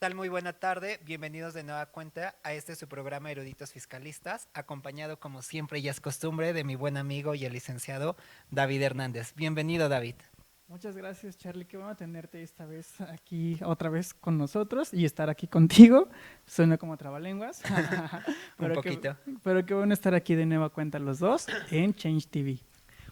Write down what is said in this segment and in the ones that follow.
tal? Muy buena tarde. Bienvenidos de nueva cuenta a este su programa Eruditos Fiscalistas, acompañado como siempre y es costumbre de mi buen amigo y el licenciado David Hernández. Bienvenido, David. Muchas gracias, Charlie. Qué bueno tenerte esta vez aquí otra vez con nosotros y estar aquí contigo. Suena como trabalenguas, Un pero poquito. qué bueno estar aquí de nueva cuenta los dos en Change TV.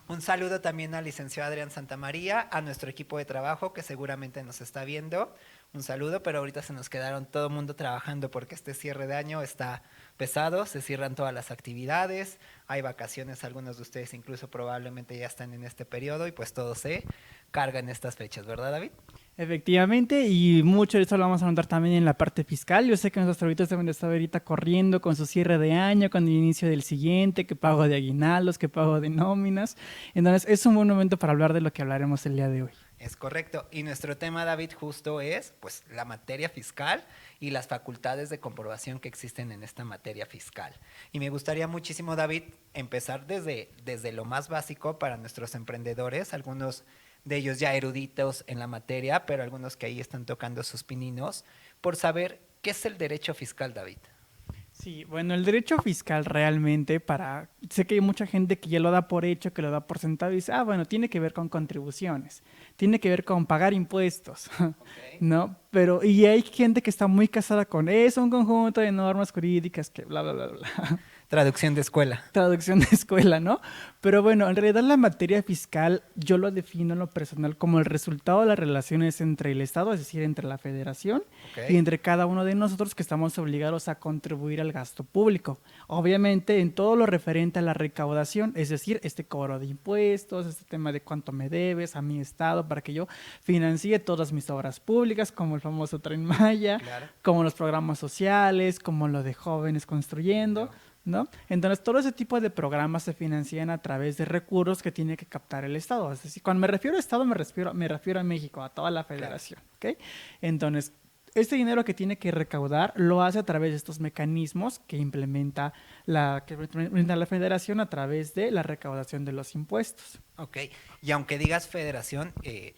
Un saludo también al licenciado Adrián Santamaría, a nuestro equipo de trabajo que seguramente nos está viendo. Un saludo, pero ahorita se nos quedaron todo el mundo trabajando porque este cierre de año está pesado, se cierran todas las actividades, hay vacaciones, algunos de ustedes incluso probablemente ya están en este periodo y pues todo se carga en estas fechas, ¿verdad, David? Efectivamente, y mucho de eso lo vamos a notar también en la parte fiscal. Yo sé que nuestros ahorita deben de estar ahorita corriendo con su cierre de año, con el inicio del siguiente, que pago de aguinaldos, que pago de nóminas. Entonces, es un buen momento para hablar de lo que hablaremos el día de hoy. Es correcto. Y nuestro tema, David, justo es pues la materia fiscal y las facultades de comprobación que existen en esta materia fiscal. Y me gustaría muchísimo, David, empezar desde lo más básico para nuestros emprendedores, algunos de ellos ya eruditos en la materia, pero algunos que ahí están tocando sus pininos, por saber qué es el derecho fiscal, David. Sí, bueno, el derecho fiscal realmente sé que hay mucha gente que ya lo da por hecho, que lo da por sentado y dice, ah, bueno, tiene que ver con contribuciones, tiene que ver con pagar impuestos, Ok. ¿no? Pero, y hay gente que está muy casada con eso, un conjunto de normas jurídicas que bla, bla, bla, bla. Traducción de escuela. Traducción de escuela, ¿no? Pero bueno, en realidad la materia fiscal yo lo defino en lo personal como el resultado de las relaciones entre el Estado, es decir, entre la Federación Ok. y entre cada uno de nosotros que estamos obligados a contribuir al gasto público. Obviamente en todo lo referente a la recaudación, es decir, este cobro de impuestos, este tema de cuánto me debes a mi Estado para que yo financie todas mis obras públicas, como el famoso Tren Maya, Claro. como los programas sociales, como lo de jóvenes construyendo. Yo. ¿No? Entonces, todo ese tipo de programas se financian a través de recursos que tiene que captar el Estado. Es decir, cuando me refiero a Estado, me refiero a México, a toda la Claro. federación. ¿Ok? Entonces, este dinero que tiene que recaudar lo hace a través de estos mecanismos que implementa la federación a través de la recaudación de los impuestos. Ok, y aunque digas federación,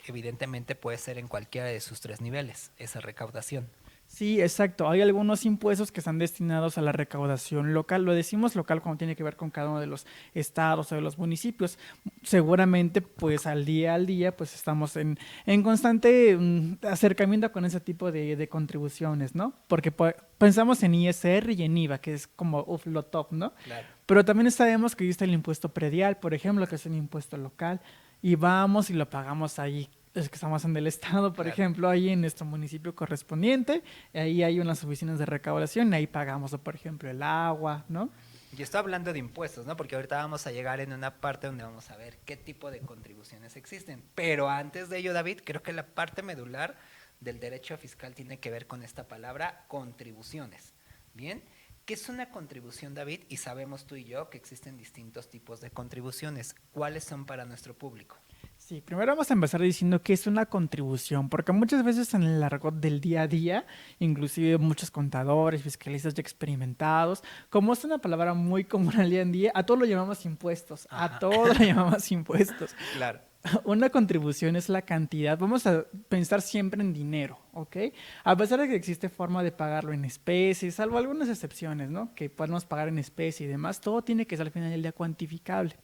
evidentemente puede ser en cualquiera de sus tres niveles, esa recaudación. Sí, exacto. Hay algunos impuestos que están destinados a la recaudación local. Lo decimos local cuando tiene que ver con cada uno de los estados o de los municipios. Seguramente, pues al día, pues estamos en constante acercamiento con ese tipo de contribuciones, ¿no? Porque pensamos en ISR y en IVA, que es como uf, lo top, ¿no? Claro. Pero también sabemos que existe el impuesto predial, por ejemplo, que es un impuesto local, y vamos y lo pagamos ahí. Es que estamos en el estado, por Claro. ejemplo, ahí en nuestro municipio correspondiente, ahí hay unas oficinas de recaudación, y ahí pagamos, por ejemplo, el agua, ¿no? Y estoy hablando de impuestos, ¿no? Porque ahorita vamos a llegar en una parte donde vamos a ver qué tipo de contribuciones existen. Pero antes de ello, David, creo que la parte medular del derecho fiscal tiene que ver con esta palabra contribuciones. Bien, ¿qué es una contribución, David? Y sabemos tú y yo que existen distintos tipos de contribuciones. ¿Cuáles son para nuestro público? Sí, primero vamos a empezar diciendo que es una contribución, porque muchas veces en el argot del día a día, inclusive muchos contadores, fiscalistas ya experimentados, como es una palabra muy común al día en día, a todo lo llamamos impuestos, a Ajá. todo lo llamamos impuestos. Claro. Una contribución es la cantidad, vamos a pensar siempre en dinero, ¿ok? A pesar de que existe forma de pagarlo en especie, salvo algunas excepciones, ¿no? Que podemos pagar en especie y demás, todo tiene que ser al final del día cuantificable.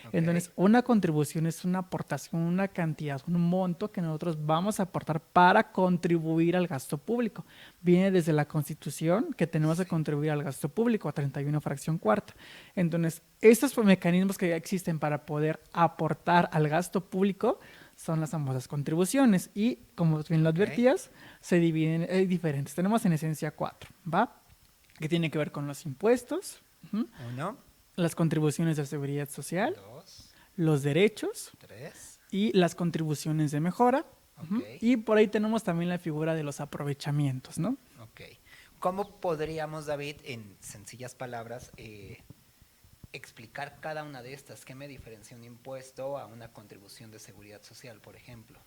Ok. Entonces, una contribución es una aportación, una cantidad, un monto que nosotros vamos a aportar para contribuir al gasto público. Viene desde la Constitución que tenemos que Sí. contribuir al gasto público a 31 fracción cuarta. Entonces, estos mecanismos que ya existen para poder aportar al gasto público son las famosas contribuciones y, como bien lo Ok. advertías, se dividen en diferentes. Tenemos en esencia cuatro, ¿va? Que tiene que ver con los impuestos, uh-huh, Uno, las contribuciones de seguridad social, dos, los derechos tres. y las contribuciones de mejora. Ok. Uh-huh, y por ahí tenemos también la figura de los aprovechamientos, ¿no? Ok. ¿Cómo podríamos, David, en sencillas palabras, explicar cada una de estas? ¿Qué me diferencia un impuesto a una contribución de seguridad social, por ejemplo?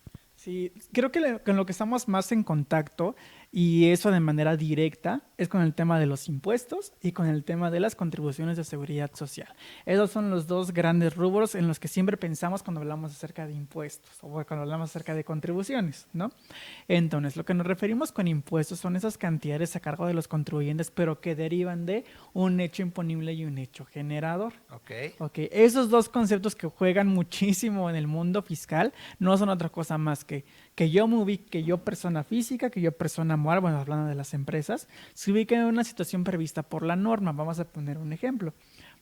Sí, creo que con lo que estamos más en contacto, y eso de manera directa, es con el tema de los impuestos y con el tema de las contribuciones de seguridad social. Esos son los dos grandes rubros en los que siempre pensamos cuando hablamos acerca de impuestos o cuando hablamos acerca de contribuciones, ¿no? Entonces, lo que nos referimos con impuestos son esas cantidades a cargo de los contribuyentes, pero que derivan de un hecho imponible y un hecho generador. Ok. Ok, esos dos conceptos que juegan muchísimo en el mundo fiscal no son otra cosa más que yo me ubique, que yo persona física, que yo persona moral, bueno, hablando de las empresas, se ubique en una situación prevista por la norma. Vamos a poner un ejemplo.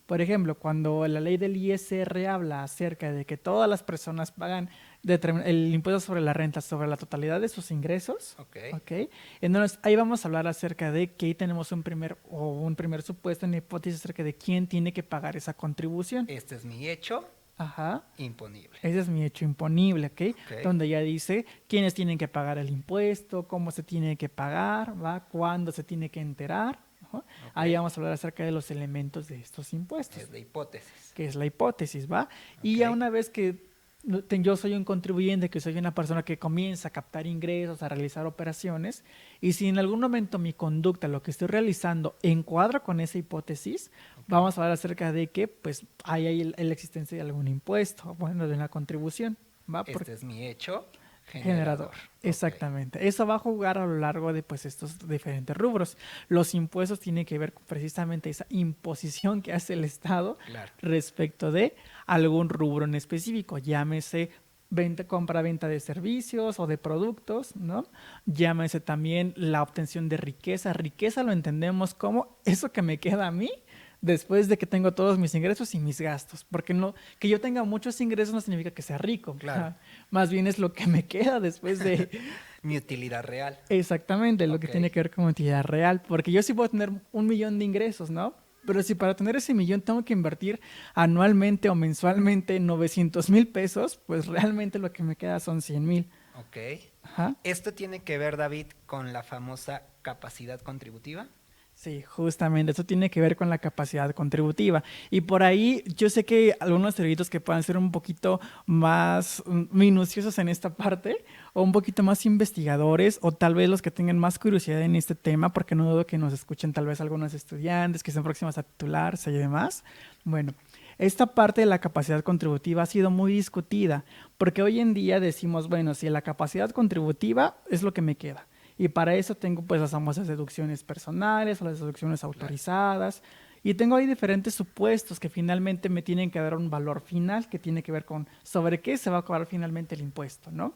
Por ejemplo, cuando la ley del ISR habla acerca de que todas las personas pagan el impuesto sobre la renta sobre la totalidad de sus ingresos, Ok. ¿ok? Entonces ahí vamos a hablar acerca de que ahí tenemos un primer supuesto, una hipótesis acerca de quién tiene que pagar esa contribución. Este es mi hecho Ajá. imponible. Ese es mi hecho imponible, ¿ok? Ok. Donde ya dice quiénes tienen que pagar el impuesto, cómo se tiene que pagar, ¿va? Cuándo se tiene que enterar. Ajá. Ok. Ahí vamos a hablar acerca de los elementos de estos impuestos, Es de hipótesis. que es la hipótesis, ¿va? Y ya Ok. una vez que yo soy un contribuyente, que soy una persona que comienza a captar ingresos, a realizar operaciones, y si en algún momento mi conducta, lo que estoy realizando, encuadra con esa hipótesis, vamos a hablar acerca de que pues hay ahí la existencia de algún impuesto, bueno, de una contribución, ¿va? Este es mi hecho Generador, generador. Ok. exactamente. Eso va a jugar a lo largo de pues estos diferentes rubros. Los impuestos tienen que ver precisamente esa imposición que hace el Estado Claro. respecto de algún rubro en específico, llámese compra-venta de servicios o de productos, ¿no? Llámese también la obtención de riqueza. Riqueza lo entendemos como eso que me queda a mí después de que tengo todos mis ingresos y mis gastos. Porque no, que yo tenga muchos ingresos no significa que sea rico. Claro. Más bien es lo que me queda después de Mi utilidad real. exactamente lo que Ok. tiene que ver con utilidad real. Porque yo sí puedo tener 1 millón de ingresos, ¿no? Pero si para tener ese millón tengo que invertir anualmente o mensualmente 900,000 pesos, pues realmente lo que me queda son 100,000. Ok. Ajá. Esto tiene que ver, David, con la famosa capacidad contributiva. Sí, justamente, eso tiene que ver con la capacidad contributiva. Y por ahí yo sé que algunos eruditos que puedan ser un poquito más minuciosos en esta parte, o un poquito más investigadores, o tal vez los que tengan más curiosidad en este tema, porque no dudo que nos escuchen tal vez algunos estudiantes que estén próximos a titularse y demás. Bueno, esta parte de la capacidad contributiva ha sido muy discutida, porque hoy en día decimos, bueno, si la capacidad contributiva es lo que me queda. Y para eso tengo pues las famosas deducciones personales o las deducciones autorizadas. Y tengo ahí diferentes supuestos que finalmente me tienen que dar un valor final que tiene que ver con sobre qué se va a cobrar finalmente el impuesto, ¿no?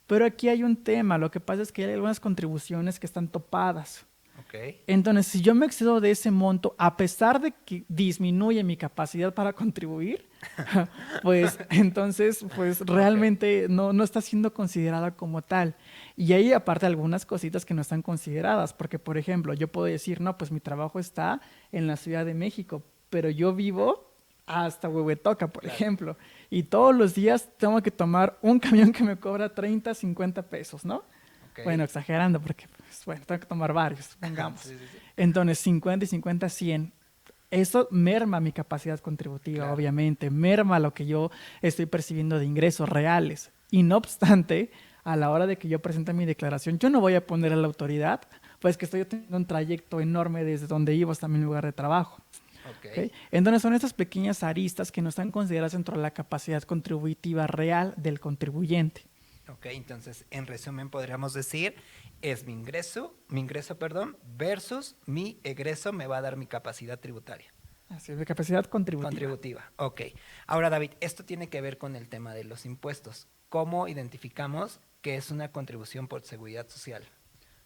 Pero aquí hay un tema, lo que pasa es que hay algunas contribuciones que están topadas. Ok. Entonces, si yo me excedo de ese monto, a pesar de que disminuye mi capacidad para contribuir, pues entonces, pues realmente no está siendo considerada como tal. Y hay aparte algunas cositas que no están consideradas, porque por ejemplo, yo puedo decir, no, pues mi trabajo está en la Ciudad de México, pero yo vivo hasta Huehuetoca, por Claro. ejemplo, y todos los días tengo que tomar un camión que me cobra 30, 50 pesos, ¿no? Ok. Bueno, exagerando, porque, pues, bueno, tengo que tomar varios, supongamos. Sí, sí, sí. Entonces, 50 y 50, 100. Eso merma mi capacidad contributiva, Claro. obviamente, merma lo que yo estoy percibiendo de ingresos reales. Y no obstante, a la hora de que yo presente mi declaración, yo no voy a poner a la autoridad, pues que estoy teniendo un trayecto enorme desde donde vivo hasta mi lugar de trabajo. Ok. ¿Ok? Entonces son estas pequeñas aristas que no están consideradas dentro de la capacidad contributiva real del contribuyente. Ok, entonces en resumen podríamos decir es mi ingreso, perdón, versus mi egreso me va a dar mi capacidad tributaria. Así es, de capacidad contributiva. Contributiva, ok. Ahora David, esto tiene que ver con el tema de los impuestos. ¿Cómo identificamos que es una contribución por seguridad social?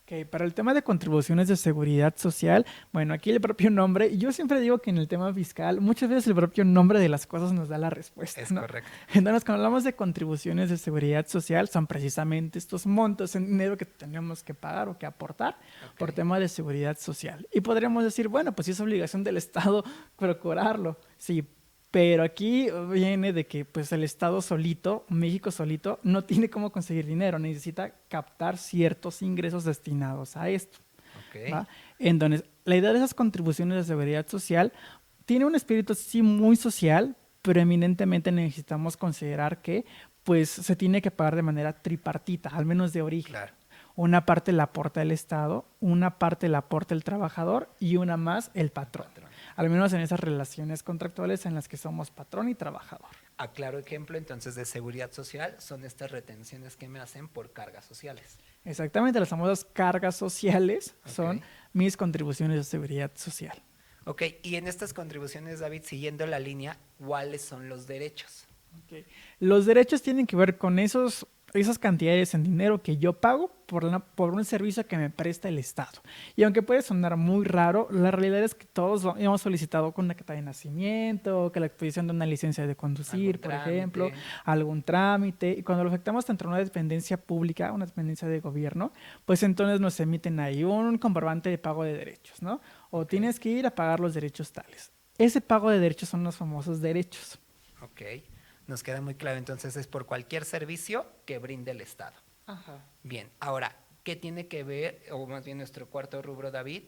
Ok, para el tema de contribuciones de seguridad social, bueno, aquí el propio nombre, y yo siempre digo que en el tema fiscal, muchas veces el propio nombre de las cosas nos da la respuesta, Es ¿no? correcto. Entonces, cuando hablamos de contribuciones de seguridad social, son precisamente estos montos en dinero que tenemos que pagar o que aportar por Ok. tema de seguridad social. Y podríamos decir, bueno, pues sí es obligación del Estado procurarlo, sí, pero aquí viene de que pues el Estado solito, México solito, no tiene cómo conseguir dinero, necesita captar ciertos ingresos destinados a esto, Ok. ¿va? Entonces, la idea de esas contribuciones de seguridad social tiene un espíritu sí muy social, pero eminentemente necesitamos considerar que pues se tiene que pagar de manera tripartita, al menos de origen. Claro. Una parte la aporta el Estado, una parte la aporta el trabajador y una más el patrón. Al menos en esas relaciones contractuales en las que somos patrón y trabajador. A claro ejemplo, entonces, de seguridad social son estas retenciones que me hacen por cargas sociales. Exactamente, las famosas cargas sociales son Ok. mis contribuciones de seguridad social. Ok, y en estas contribuciones, David, siguiendo la línea, ¿cuáles son los derechos? Ok. Los derechos tienen que ver con esas cantidades en dinero que yo pago por un servicio que me presta el Estado. Y aunque puede sonar muy raro, la realidad es que todos hemos solicitado con una acta de nacimiento, que la expedición de una licencia de conducir, ¿Algún por trámite? ejemplo, algún trámite. Y cuando lo afectamos tanto a una dependencia pública, una dependencia de gobierno, pues entonces nos emiten ahí un comprobante de pago de derechos, ¿no? O Ok. tienes que ir a pagar los derechos tales. Ese pago de derechos son los famosos derechos. Ok, nos queda muy claro, entonces es por cualquier servicio que brinde el Estado. Ajá. Bien, ahora, ¿qué tiene que ver, o más bien nuestro cuarto rubro, David?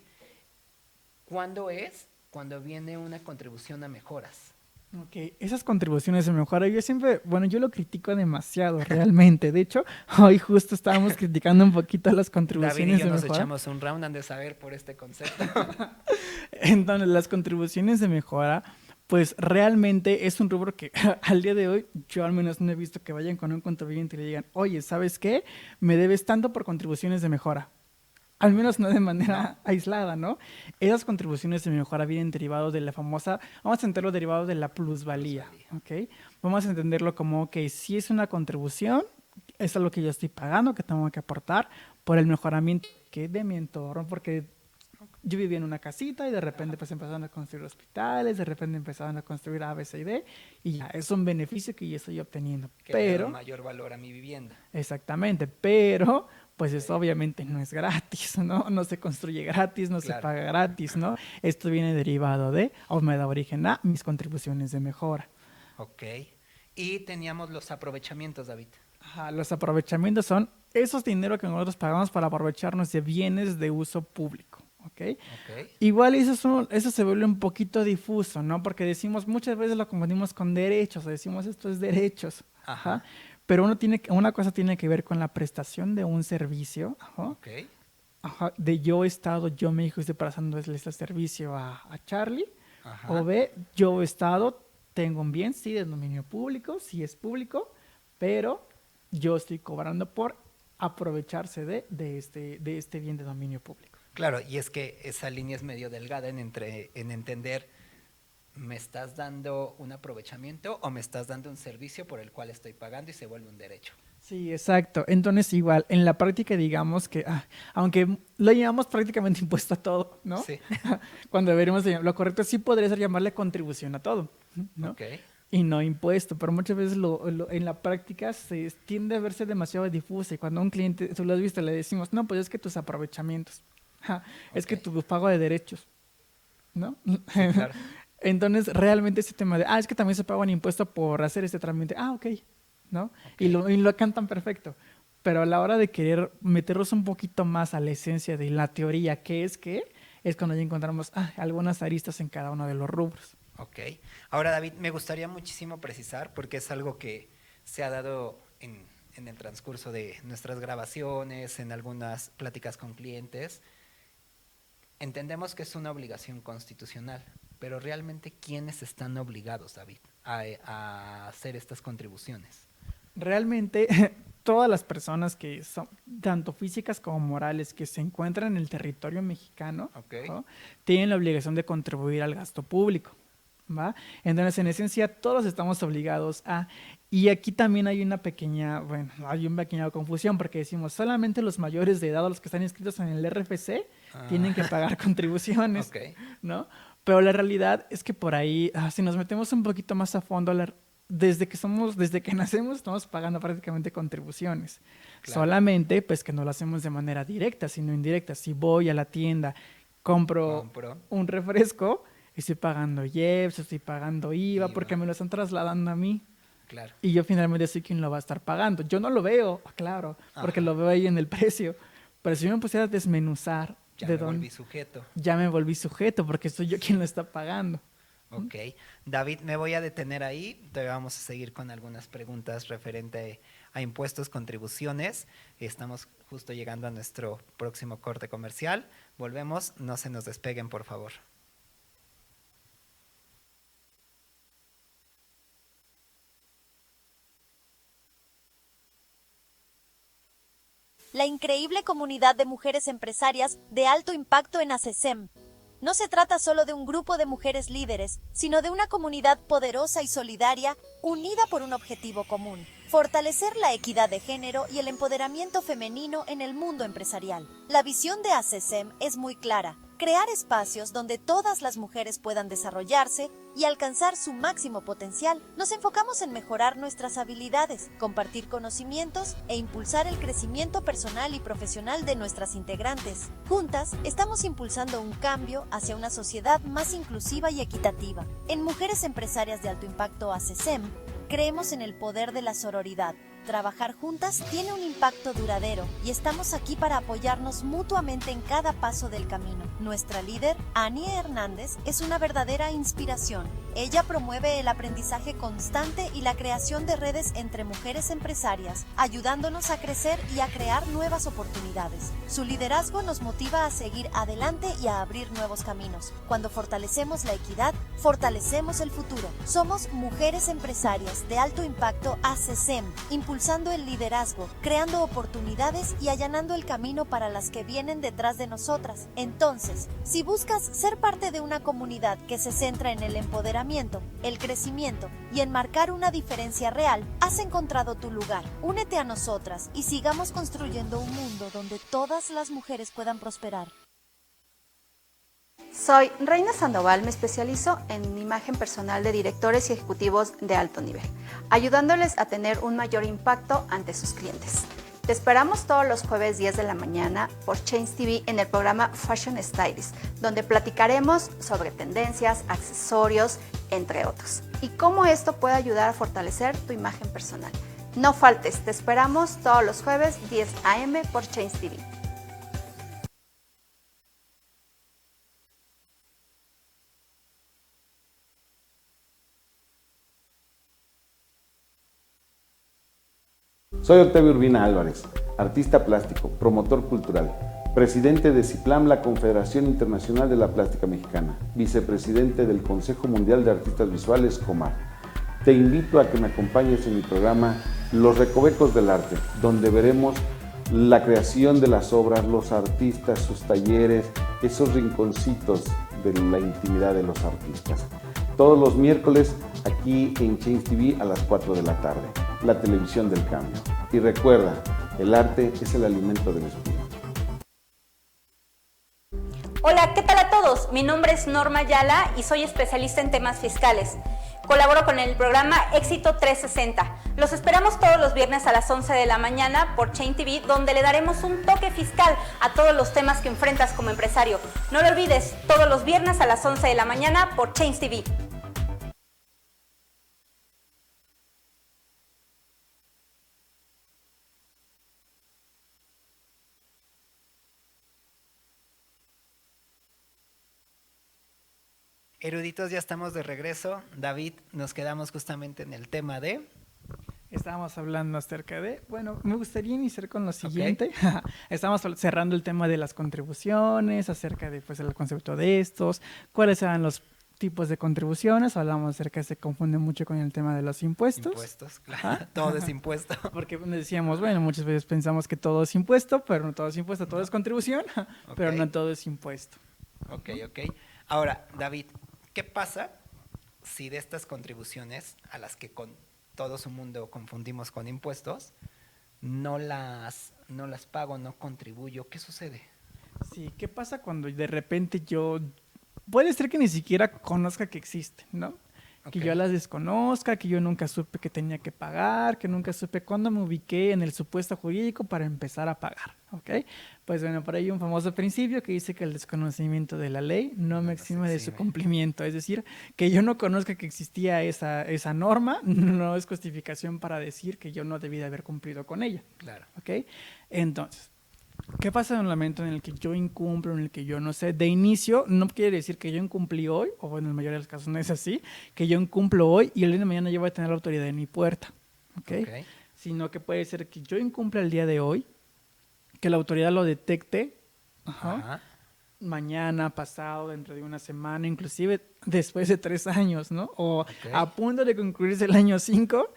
¿Cuándo es? Cuando viene una contribución a mejoras. Ok, esas contribuciones de mejora, yo siempre, bueno, yo lo critico demasiado realmente. De hecho, hoy justo estábamos criticando un poquito las David y contribuciones yo de nos mejora. echamos un round, han de saber por este concepto. Entonces, las contribuciones de mejora, pues realmente es un rubro que al día de hoy yo al menos no he visto que vayan con un contribuyente y le digan, oye, ¿sabes qué? Me debes tanto por contribuciones de mejora. Al menos no de manera aislada, ¿no? Esas contribuciones de mejora vienen derivados de la famosa, vamos a entenderlo derivado de la plusvalía, ¿ok? Vamos a entenderlo como que si es una contribución, es algo que yo estoy pagando, que tengo que aportar por el mejoramiento que de mi entorno, porque yo vivía en una casita y de repente pues empezaron a construir hospitales, de repente empezaron a construir A, B, C y D, y ya es un beneficio que yo estoy obteniendo. Que le da Pero, mayor valor a mi vivienda. exactamente, pero pues eso obviamente no es gratis, ¿no? No se construye gratis, no se Claro. paga gratis, ¿no? Esto viene derivado de, o me da origen a, mis contribuciones de mejora. Ok. Y teníamos los aprovechamientos, David. Ajá, los aprovechamientos son esos dinero que nosotros pagamos para aprovecharnos de bienes de uso público, ¿ok? Ok. Igual eso se vuelve un poquito difuso, ¿no? Porque decimos, muchas veces lo confundimos con derechos, o decimos esto es derechos, Ajá. pero una cosa tiene que ver con la prestación de un servicio, Ok. de yo Estado, yo México estoy prestando este servicio a Charlie, Ajá. o B, yo Estado tengo un bien, sí, de dominio público, sí es público, pero yo estoy cobrando por aprovecharse de este bien de dominio público. Claro, y es que esa línea es medio delgada en entender, ¿me estás dando un aprovechamiento o me estás dando un servicio por el cual estoy pagando y se vuelve un derecho? Sí, exacto. Entonces, igual, en la práctica, digamos que, aunque lo llamamos prácticamente impuesto a todo, ¿no? Sí. Cuando deberíamos lo correcto sí podría ser llamarle contribución a todo, ¿no? Ok. Y no impuesto, pero muchas veces en la práctica se tiende a verse demasiado difuso y cuando a un cliente, tú lo has visto, le decimos, no, pues es que tus aprovechamientos, es que Ok. tu pago de derechos, ¿no? Sí, claro. Entonces, realmente ese tema de, es que también se paga un impuesto por hacer este trámite, ok, ¿no? Ok. Y lo cantan perfecto. Pero a la hora de querer meterlos un poquito más a la esencia de la teoría, ¿qué es qué? Es cuando ya encontramos algunas aristas en cada uno de los rubros. Ok. Ahora, David, me gustaría muchísimo precisar, porque es algo que se ha dado en el transcurso de nuestras grabaciones, en algunas pláticas con clientes. Entendemos que es una obligación constitucional, pero realmente, ¿quiénes están obligados, David, a hacer estas contribuciones? Realmente, todas las personas que son, tanto físicas como morales, que se encuentran en el territorio mexicano, Ok. ¿no? Tienen la obligación de contribuir al gasto público, ¿va? Entonces, en esencia, todos estamos obligados a... Y aquí también hay una pequeña confusión, porque decimos, solamente los mayores de edad o los que están inscritos en el RFC tienen que pagar contribuciones, Ok. ¿no? Pero la realidad es que por ahí, si nos metemos un poquito más a fondo, desde que nacemos, estamos pagando prácticamente contribuciones. Claro. Solamente, pues, que no lo hacemos de manera directa, sino indirecta. Si voy a la tienda, compro un refresco, estoy pagando IEPS, estoy pagando IVA, porque me lo están trasladando a mí. Claro. Y yo finalmente soy quien lo va a estar pagando. Yo no lo veo, claro, porque lo veo ahí en el precio. Pero si yo me pusiera a desmenuzar Ya me volví sujeto. ya me volví sujeto, porque soy yo quien lo está pagando. Ok. David, me voy a detener ahí. Te vamos a seguir con algunas preguntas referente a impuestos, contribuciones. Estamos justo llegando a nuestro próximo corte comercial. Volvemos, no se nos despeguen, por favor. La increíble comunidad de mujeres empresarias de alto impacto en ACESEM. No se trata solo de un grupo de mujeres líderes, sino de una comunidad poderosa y solidaria, unida por un objetivo común: fortalecer la equidad de género y el empoderamiento femenino en el mundo empresarial. La visión de ACESEM es muy clara: crear espacios donde todas las mujeres puedan desarrollarse y alcanzar su máximo potencial. Nos enfocamos en mejorar nuestras habilidades, compartir conocimientos e impulsar el crecimiento personal y profesional de nuestras integrantes. Juntas, estamos impulsando un cambio hacia una sociedad más inclusiva y equitativa. En Mujeres Empresarias de Alto Impacto ACESEM, creemos en el poder de la sororidad. Trabajar juntas tiene un impacto duradero y estamos aquí para apoyarnos mutuamente en cada paso del camino. Nuestra líder, Annie Hernández, es una verdadera inspiración. Ella promueve el aprendizaje constante y la creación de redes entre mujeres empresarias, ayudándonos a crecer y a crear nuevas oportunidades. Su liderazgo nos motiva a seguir adelante y a abrir nuevos caminos. Cuando fortalecemos la equidad, fortalecemos el futuro. Somos Mujeres Empresarias de Alto Impacto ACESEM, impulsando el liderazgo, creando oportunidades y allanando el camino para las que vienen detrás de nosotras. Entonces, si buscas ser parte de una comunidad que se centra en el empoderamiento, el crecimiento y en marcar una diferencia real, has encontrado tu lugar. Únete a nosotras y sigamos construyendo un mundo donde todas las mujeres puedan prosperar. Soy Reina Sandoval, me especializo en imagen personal de directores y ejecutivos de alto nivel, ayudándoles a tener un mayor impacto ante sus clientes. Te esperamos todos los jueves 10 de la mañana por Change TV en el programa Fashion Stylist, donde platicaremos sobre tendencias, accesorios, entre otros, y cómo esto puede ayudar a fortalecer tu imagen personal. No faltes, te esperamos todos los jueves 10 a.m. por Change TV. Soy Octavio Urbina Álvarez, artista plástico, promotor cultural, presidente de CIPLAM, la Confederación Internacional de la Plástica Mexicana, vicepresidente del Consejo Mundial de Artistas Visuales, COMAR. Te invito a que me acompañes en mi programa Los Recovecos del Arte, donde veremos la creación de las obras, los artistas, sus talleres, esos rinconcitos de la intimidad de los artistas. Todos los miércoles aquí en Change TV a las 4 de la tarde, la televisión del cambio. Y recuerda, el arte es el alimento del espíritu. Hola, ¿qué tal a todos? Mi nombre es Norma Ayala y soy especialista en temas fiscales. Colaboro con el programa Éxito 360. Los esperamos todos los viernes a las 11 de la mañana por Chain TV, donde le daremos un toque fiscal a todos los temas que enfrentas como empresario. No lo olvides, todos los viernes a las 11 de la mañana por Chain TV. Eruditos, ya estamos de regreso. David, nos quedamos justamente en el tema de... Estábamos hablando acerca de, bueno, me gustaría iniciar con lo siguiente. Estamos cerrando el tema de las contribuciones, acerca de, pues, el concepto de estos, cuáles eran los tipos de contribuciones. Hablamos acerca de que se confunde mucho con el tema de los impuestos. Impuestos, claro. Todo es impuesto. Porque decíamos, bueno, muchas veces pensamos que todo es impuesto, pero no todo es impuesto, todo es contribución, pero no todo es impuesto. Ok. Ahora, David, ¿qué pasa si de estas contribuciones, a las que con todo su mundo confundimos con impuestos, no las pago, no contribuyo? ¿Qué sucede? Sí, ¿qué pasa cuando de repente puede ser que ni siquiera conozca que existen, ¿no? Que yo las desconozca, que yo nunca supe que tenía que pagar, que nunca supe cuándo me ubiqué en el supuesto jurídico para empezar a pagar, ¿ok? Pues bueno, por ahí hay un famoso principio que dice que el desconocimiento de la ley no me exime de su cumplimiento. Es decir, que yo no conozca que existía esa norma no es justificación para decir que yo no debí de haber cumplido con ella. Claro. ¿Ok? Entonces, ¿Qué pasa en el momento en el que yo incumplo, en el que yo no sé? De inicio, no quiere decir que yo incumplí hoy, o en la mayoría de los casos no es así, que yo incumplo hoy y el día de mañana yo voy a tener la autoridad en mi puerta, ¿ok? Sino que puede ser que yo incumpla el día de hoy, que la autoridad lo detecte, mañana, pasado, dentro de una semana, inclusive después de 3 años, ¿no? O a punto de concluirse el año 5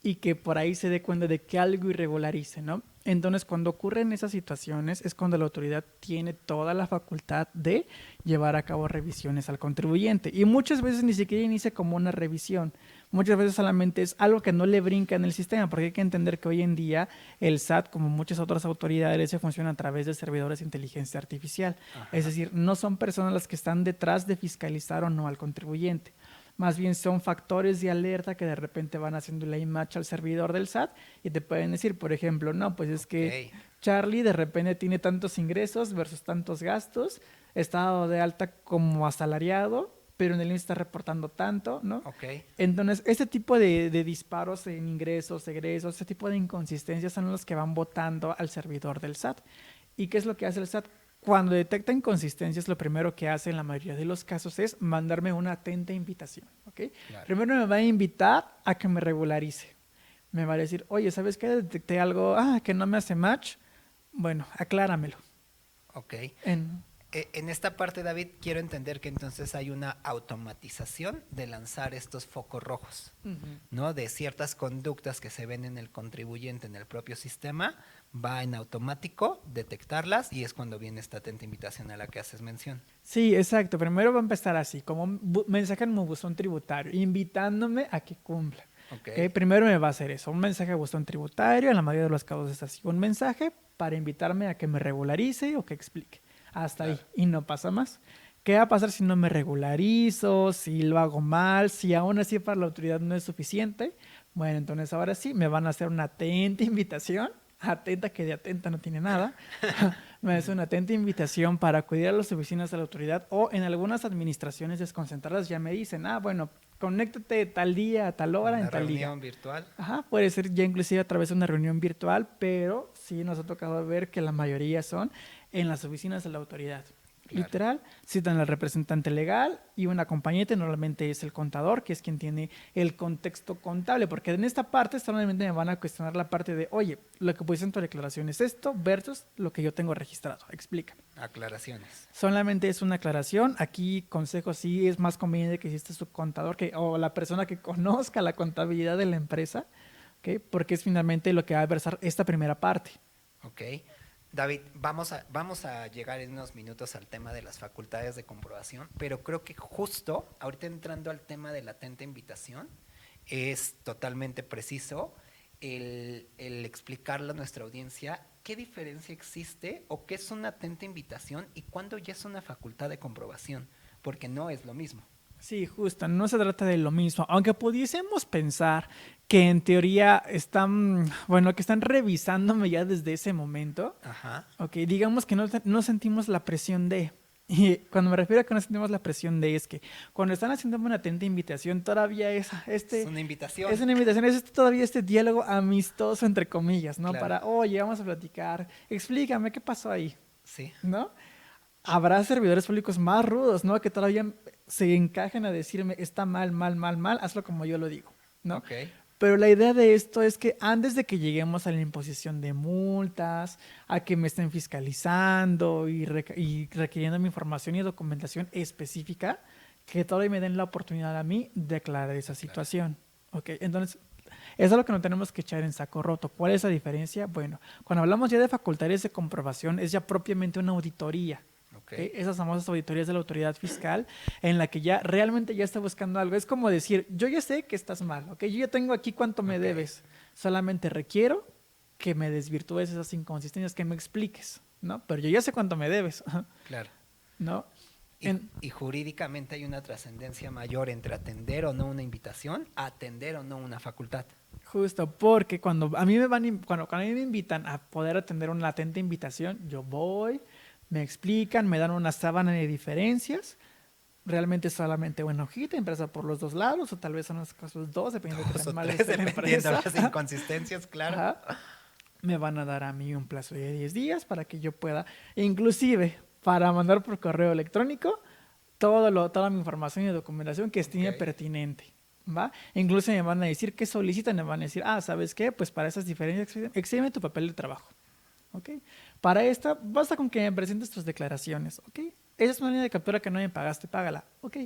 y que por ahí se dé cuenta de que algo irregularice, ¿no? Entonces, cuando ocurren esas situaciones es cuando la autoridad tiene toda la facultad de llevar a cabo revisiones al contribuyente. Y muchas veces ni siquiera inicia como una revisión. Muchas veces solamente es algo que no le brinca en el sistema, porque hay que entender que hoy en día el SAT, como muchas otras autoridades, se funciona a través de servidores de inteligencia artificial. Es decir, no son personas las que están detrás de fiscalizar o no al contribuyente. Más bien son factores de alerta que de repente van haciendo la match al servidor del SAT y te pueden decir, por ejemplo, no, pues es que Charlie de repente tiene tantos ingresos versus tantos gastos, está dado de alta como asalariado, pero en el IMSS está reportando tanto, ¿no? Entonces, este tipo de disparos en ingresos, egresos, este tipo de inconsistencias son los que van votando al servidor del SAT. ¿Y qué es lo que hace el SAT? Cuando detecta inconsistencias, lo primero que hace en la mayoría de los casos es mandarme una atenta invitación, ¿ok? Claro. Primero me va a invitar a que me regularice. Me va a decir, oye, ¿sabes qué? Detecté algo que no me hace match. Bueno, acláramelo. En esta parte, David, quiero entender que entonces hay una automatización de lanzar estos focos rojos, ¿no? De ciertas conductas que se ven en el contribuyente, en el propio sistema, va en automático detectarlas y es cuando viene esta atenta invitación a la que haces mención. Sí, exacto. Primero va a empezar así, como un mensaje en mi buzón tributario, invitándome a que cumpla. Primero me va a hacer eso, un mensaje a buzón tributario, en la mayoría de los casos es así, un mensaje para invitarme a que me regularice o que explique. Hasta ahí, y no pasa más. ¿Qué va a pasar si no me regularizo, si lo hago mal, si aún así para la autoridad no es suficiente? Bueno, entonces ahora sí, me van a hacer una atenta invitación, atenta que de atenta no tiene nada, me hace una atenta invitación para acudir a las oficinas de la autoridad o en algunas administraciones desconcentradas ya me dicen, bueno, conéctate tal día, a tal hora, en tal día. ¿Una reunión virtual? Puede ser ya inclusive a través de una reunión virtual, pero sí nos ha tocado ver que la mayoría son en las oficinas de la autoridad. Claro. Literal, citan al representante legal y un acompañante, normalmente es el contador, que es quien tiene el contexto contable, porque en esta parte solamente me van a cuestionar la parte de, oye, lo que pusiste en tu declaración es esto versus lo que yo tengo registrado, explica. Aclaraciones. Solamente es una aclaración, aquí consejo sí es más conveniente que exista su contador o la persona que conozca la contabilidad de la empresa, ¿okay? Porque es finalmente lo que va a versar esta primera parte. David, vamos a llegar en unos minutos al tema de las facultades de comprobación, pero creo que justo ahorita entrando al tema de la atenta invitación, es totalmente preciso el explicarle a nuestra audiencia qué diferencia existe o qué es una atenta invitación y cuándo ya es una facultad de comprobación, porque no es lo mismo. Sí, justo, no se trata de lo mismo, aunque pudiésemos pensar que en teoría están revisándome ya desde ese momento. Digamos que no sentimos la presión de, y cuando me refiero a que no sentimos la presión de es que cuando están haciendo una atenta invitación todavía es una invitación. Es una invitación, es todavía este diálogo amistoso entre comillas, ¿no? Claro. Para, oye, vamos a platicar, explícame qué pasó ahí. Sí. ¿No? Habrá servidores públicos más rudos, ¿no? Que todavía se encajen a decirme, está mal, hazlo como yo lo digo, ¿no? Pero la idea de esto es que antes de que lleguemos a la imposición de multas, a que me estén fiscalizando y requiriendo mi información y documentación específica, que todavía me den la oportunidad a mí de aclarar esa situación. Entonces, eso es lo que no tenemos que echar en saco roto. ¿Cuál es la diferencia? Bueno, cuando hablamos ya de facultades de comprobación, es ya propiamente una auditoría. Esas famosas auditorías de la autoridad fiscal en la que ya realmente ya está buscando algo. Es como decir, yo ya sé que estás mal, yo ya tengo aquí cuánto me debes. Solamente requiero que me desvirtúes esas inconsistencias, que me expliques, ¿no? Pero yo ya sé cuánto me debes. Claro. ¿No? Y jurídicamente hay una trascendencia mayor entre atender o no una invitación a atender o no una facultad. Justo, porque cuando a mí me invitan a poder atender una latente invitación, yo voy, me explican, me dan una sábana de diferencias, realmente solamente una hojita impresa por los dos lados, o tal vez en los casos dos, dependiendo de qué tan mal esté la empresa. Dependiendo de las inconsistencias, claro. me van a dar a mí un plazo de 10 días para que yo pueda, inclusive para mandar por correo electrónico toda mi información y documentación que estime pertinente, ¿va? Incluso me van a decir qué solicitan, me van a decir, ¿sabes qué? Pues para esas diferencias, exhibe tu papel de trabajo, ¿ok? Para esta, basta con que me presentes tus declaraciones, ¿ok? Esa es una línea de captura que no me pagaste, págala, ¿ok?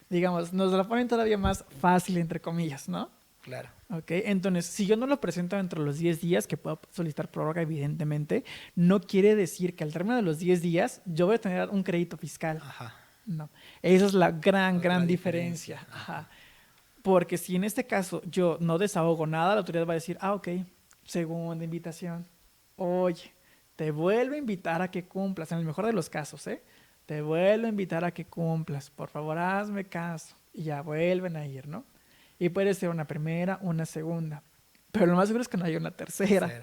Digamos, nos la ponen todavía más fácil, entre comillas, ¿no? Claro. Ok, entonces, si yo no lo presento dentro de los 10 días, que puedo solicitar prórroga, evidentemente, no quiere decir que al término de los 10 días yo voy a tener un crédito fiscal. Ajá. No, esa es la gran Otra diferencia. diferencia. Ajá. Porque si en este caso yo no desahogo nada, la autoridad va a decir, ok, segunda invitación. Oye, te vuelvo a invitar a que cumplas, en el mejor de los casos, ¿eh? Te vuelvo a invitar a que cumplas, por favor, hazme caso. Y ya vuelven a ir, ¿no? Y puede ser una primera, una segunda. Pero lo más seguro es que no haya una tercera.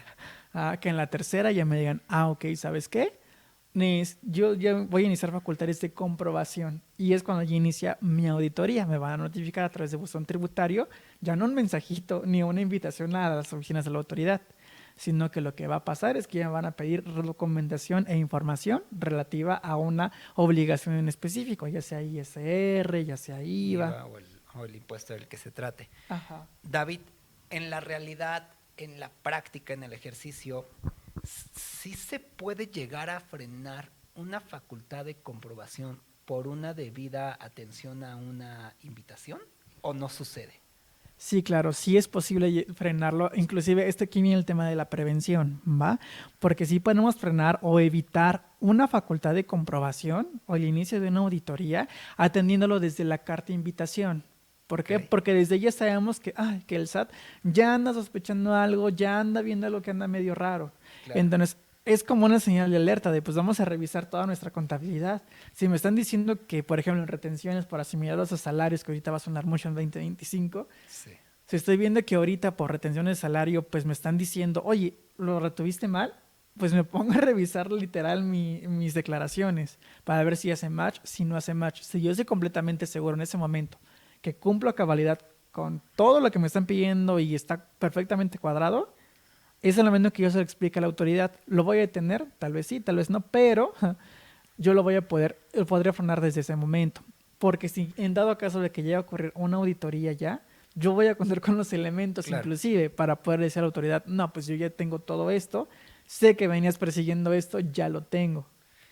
Que en la tercera ya me digan, ok, ¿sabes qué? Yo ya voy a iniciar facultades de comprobación. Y es cuando ya inicia mi auditoría. Me van a notificar a través de buzón tributario, ya no un mensajito ni una invitación a las oficinas de la autoridad, sino que lo que va a pasar es que ya van a pedir documentación e información relativa a una obligación en específico, ya sea ISR, ya sea IVA. O el impuesto del que se trate. Ajá. David, en la realidad, en la práctica, en el ejercicio, ¿sí se puede llegar a frenar una facultad de comprobación por una debida atención a una invitación o no sucede? Sí, claro, sí es posible frenarlo. Inclusive aquí viene el tema de la prevención, ¿va? Porque sí podemos frenar o evitar una facultad de comprobación o el inicio de una auditoría atendiéndolo desde la carta de invitación. ¿Por qué? Porque desde ya sabemos que el SAT ya anda sospechando algo, ya anda viendo algo que anda medio raro. Claro. Entonces, es como una señal de alerta de, pues vamos a revisar toda nuestra contabilidad. Si me están diciendo que, por ejemplo, en retenciones por asimilados a salarios, que ahorita va a sonar mucho en 2025, sí. Si estoy viendo que ahorita por retención de salario, pues me están diciendo, oye, ¿lo retuviste mal? Pues me pongo a revisar literal mis declaraciones para ver si hace match, si no hace match. Si yo estoy completamente seguro en ese momento que cumplo a cabalidad con todo lo que me están pidiendo y está perfectamente cuadrado, es el momento que yo se lo explique a la autoridad. ¿Lo voy a detener? Tal vez sí, tal vez no, pero yo lo podría frenar desde ese momento. Porque si en dado caso de que llegue a ocurrir una auditoría ya, yo voy a contar con los elementos inclusive para poder decir a la autoridad, no, pues yo ya tengo todo esto, sé que venías persiguiendo esto, ya lo tengo.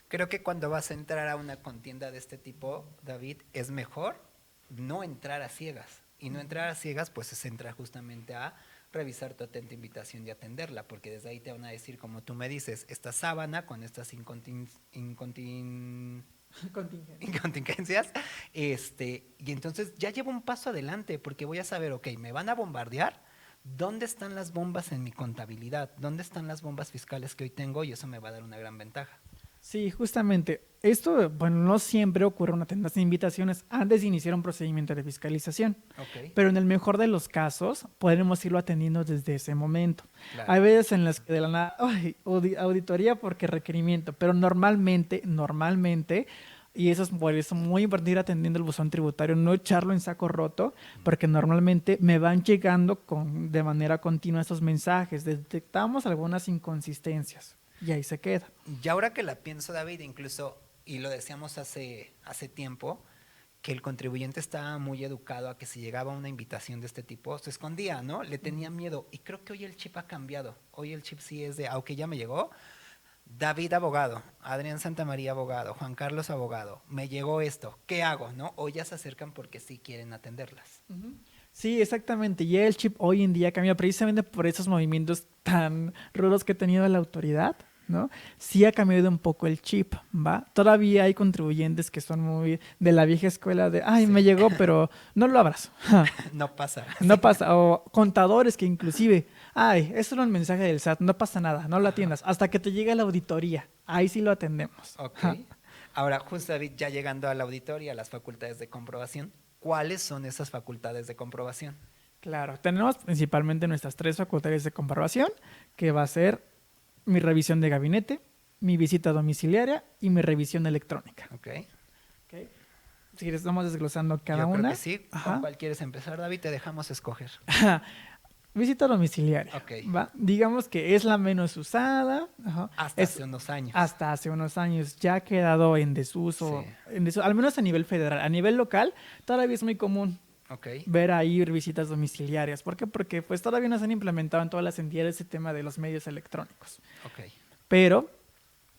Creo que cuando vas a entrar a una contienda de este tipo, David, es mejor no entrar a ciegas. Y no entrar a ciegas, pues es entrar justamente a revisar tu atenta invitación y atenderla, porque desde ahí te van a decir, como tú me dices, esta sábana con estas incontingencias, y entonces ya llevo un paso adelante, porque voy a saber, ok, me van a bombardear, ¿dónde están las bombas en mi contabilidad? ¿Dónde están las bombas fiscales que hoy tengo? Y eso me va a dar una gran ventaja. Sí, justamente. Esto, bueno, no siempre ocurre una tanda de invitaciones antes de iniciar un procedimiento de fiscalización. Okay. Pero en el mejor de los casos, podremos irlo atendiendo desde ese momento. Claro. Hay veces en las que de la nada, auditoría porque requerimiento, pero normalmente, y eso es por eso muy importante ir atendiendo el buzón tributario, no echarlo en saco roto, porque normalmente me van llegando de manera continua estos mensajes, detectamos algunas inconsistencias. Y ahí se queda. Y ahora que la pienso, David, incluso, y lo decíamos hace tiempo, que el contribuyente estaba muy educado a que si llegaba una invitación de este tipo, se escondía, ¿no? Le tenía miedo. Y creo que hoy el chip ha cambiado. Hoy el chip sí es de, aunque ya me llegó, David abogado, Adrián Santamaría abogado, Juan Carlos abogado, me llegó esto, ¿qué hago? ¿No? O ya se acercan porque sí quieren atenderlas. Uh-huh. Sí, exactamente. Ya el chip hoy en día cambia precisamente por esos movimientos tan rudos que ha tenido la autoridad, ¿no? Sí ha cambiado un poco el chip, ¿va? Todavía hay contribuyentes que son muy de la vieja escuela de, sí. Me llegó, pero no lo abras. No pasa. No pasa. O contadores que inclusive, eso era un mensaje del SAT, no pasa nada, no lo atiendas. Hasta que te llegue la auditoría, ahí sí lo atendemos. Ok. Ahora, justo David, ya llegando a la auditoría, a las facultades de comprobación, ¿cuáles son esas facultades de comprobación? Claro, tenemos principalmente nuestras 3 facultades de comprobación, que va a ser mi revisión de gabinete, mi visita domiciliaria y mi revisión electrónica. Okay. Si estamos desglosando cada una. Creo que sí. ¿Con cuál quieres empezar, David? Te dejamos escoger. Visita domiciliaria. Ok. ¿Va? Digamos que es la menos usada. Ajá. Hasta hace unos años. Hasta hace unos años ya ha quedado en desuso, Sí. al menos a nivel federal. A nivel local todavía es muy común Ok. ver ahí visitas domiciliarias. ¿Por qué? Porque pues todavía no se han implementado en todas las entidades ese tema de los medios electrónicos. Ok. Pero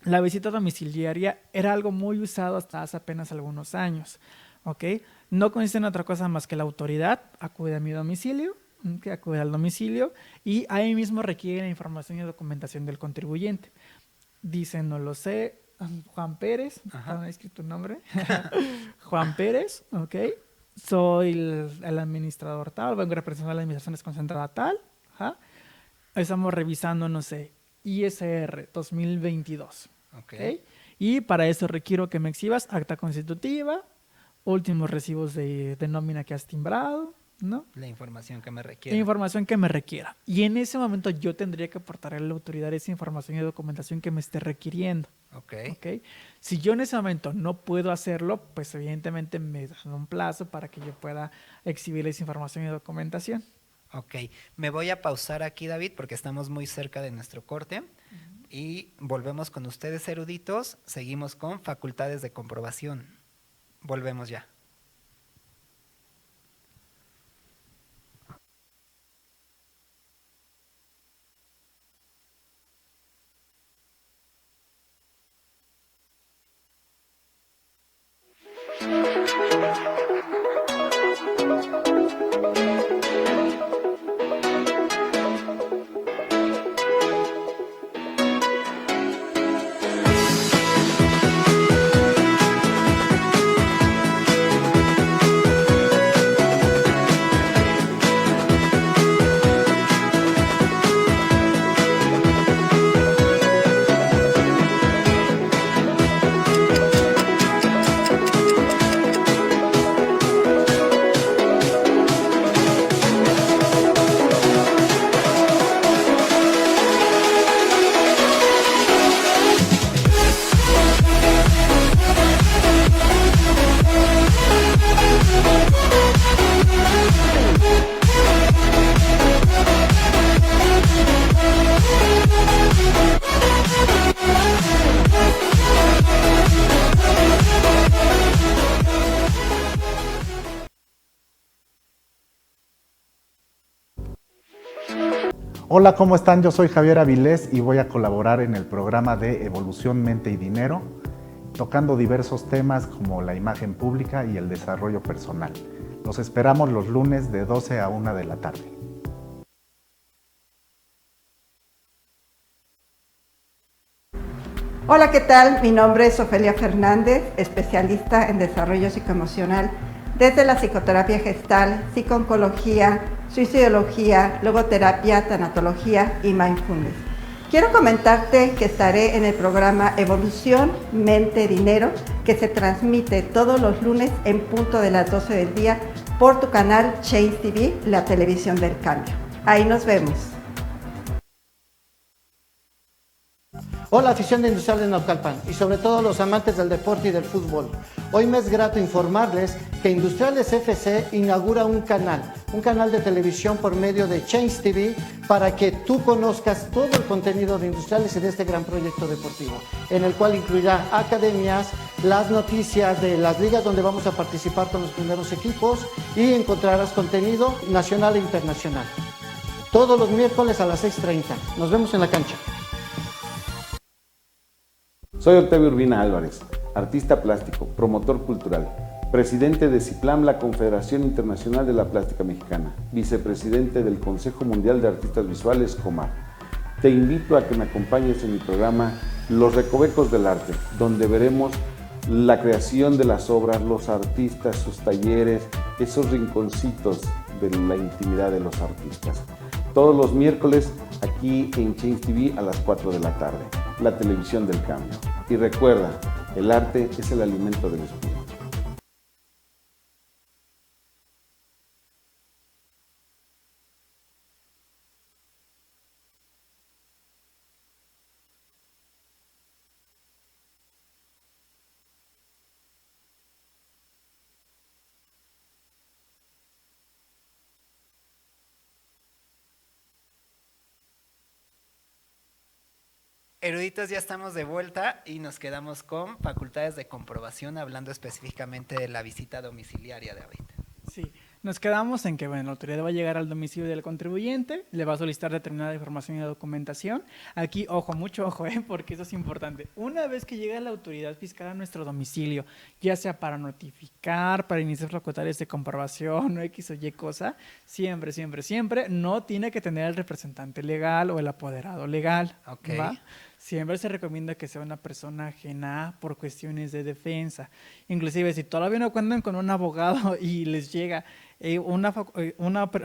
la visita domiciliaria era algo muy usado hasta hace apenas algunos años. ¿Ok? No consiste en otra cosa más que la autoridad acude a mi domicilio, que acude al domicilio y ahí mismo requiere la información y documentación del contribuyente. Dice, no lo sé, Juan Pérez, ¿no he escrito tu nombre? Juan Pérez, ok. Soy el administrador tal, vengo representando a la administración desconcentrada tal. Ajá. Estamos revisando, no sé, ISR 2022. Ok. ¿Ok? Y para eso requiero que me exhibas acta constitutiva, últimos recibos de nómina que has timbrado, ¿no? La información que me La requiere. información que me requiera. Y en ese momento yo tendría que aportar a la autoridad esa información y documentación que me esté requiriendo. Ok. ¿Ok? Si yo en ese momento no puedo hacerlo, pues evidentemente me dan un plazo para que yo pueda exhibir esa información y documentación. Ok. Me voy a pausar aquí, David, porque estamos muy cerca de nuestro corte. Y volvemos con ustedes, eruditos. Seguimos con facultades de comprobación. Volvemos ya. Hola, ¿cómo están? Yo soy Javier Avilés y voy a colaborar en el programa de Evolución Mente y Dinero, tocando diversos temas como la imagen pública y el desarrollo personal. Los esperamos los lunes de 12 a 1 de la tarde. Hola, ¿qué tal? Mi nombre es Ofelia Fernández, especialista en desarrollo psicoemocional desde la psicoterapia gestal, psicooncología, suicidología, logoterapia, tanatología y mindfulness. Quiero comentarte que estaré en el programa Evolución Mente Dinero, que se transmite todos los lunes en punto de las 12 del día por tu canal Change TV, la televisión del cambio. Ahí nos vemos. Hola, afición de Industrial de Naucalpan y sobre todo los amantes del deporte y del fútbol. Hoy me es grato informarles que Industriales FC inaugura un canal de televisión por medio de Change TV para que tú conozcas todo el contenido de Industriales y de este gran proyecto deportivo, en el cual incluirá academias, las noticias de las ligas donde vamos a participar con los primeros equipos y encontrarás contenido nacional e internacional. Todos los miércoles a las 6:30. Nos vemos en la cancha. Soy Octavio Urbina Álvarez, artista plástico, promotor cultural, presidente de CIPLAM, la Confederación Internacional de la Plástica Mexicana, vicepresidente del Consejo Mundial de Artistas Visuales, COMAR. Te invito a que me acompañes en mi programa Los Recovecos del Arte, donde veremos la creación de las obras, los artistas, sus talleres, esos rinconcitos de la intimidad de los artistas. Todos los miércoles aquí en Change TV a las 4 de la tarde, la televisión del cambio. Y recuerda, el arte es el alimento del espíritu. Eruditos, ya estamos de vuelta y nos quedamos con facultades de comprobación, hablando específicamente de la visita domiciliaria, David. Sí, nos quedamos en que, bueno, la autoridad va a llegar al domicilio del contribuyente, le va a solicitar determinada información y documentación. Aquí, ojo, mucho ojo, porque eso es importante. Una vez que llega la autoridad fiscal a nuestro domicilio, ya sea para notificar, para iniciar facultades de comprobación o X o Y cosa, siempre, siempre, siempre no tiene que tener el representante legal o el apoderado legal. Ok. ¿Va? Siempre se recomienda que sea una persona ajena por cuestiones de defensa. Inclusive, si todavía no cuentan con un abogado y les llega una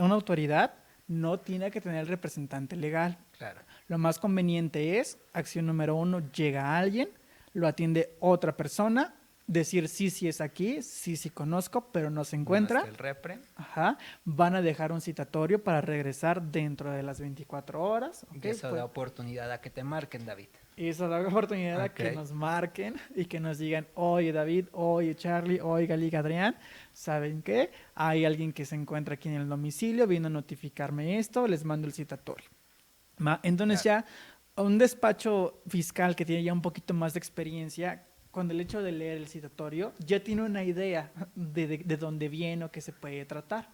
autoridad, no tiene que tener el representante legal. Claro. Lo más conveniente es, acción número 1, llega alguien, lo atiende otra persona, decir sí es aquí, sí conozco, pero no se encuentra. Más que el repre. Ajá. Van a dejar un citatorio para regresar dentro de las 24 horas. Y ¿Okay? eso Pues, da oportunidad a que te marquen, David. eso da oportunidad a que nos marquen y que nos digan, oye David, oye Charlie, oye Liga Adrián, ¿saben qué? Hay alguien que se encuentra aquí en el domicilio, vino a notificarme esto, les mando el citatorio. Entonces ya un despacho fiscal que tiene ya un poquito más de experiencia, con el hecho de leer el citatorio, ya tiene una idea de dónde viene o qué se puede tratar.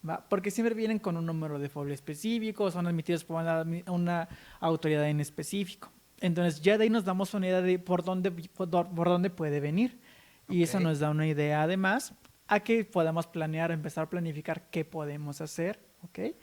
¿Va? Porque siempre vienen con un número de folio específico, son admitidos por una autoridad en específico. Entonces ya de ahí nos damos una idea de por dónde puede venir. Y eso nos da una idea además a que podamos planear, empezar a planificar qué podemos hacer. ¿Okay?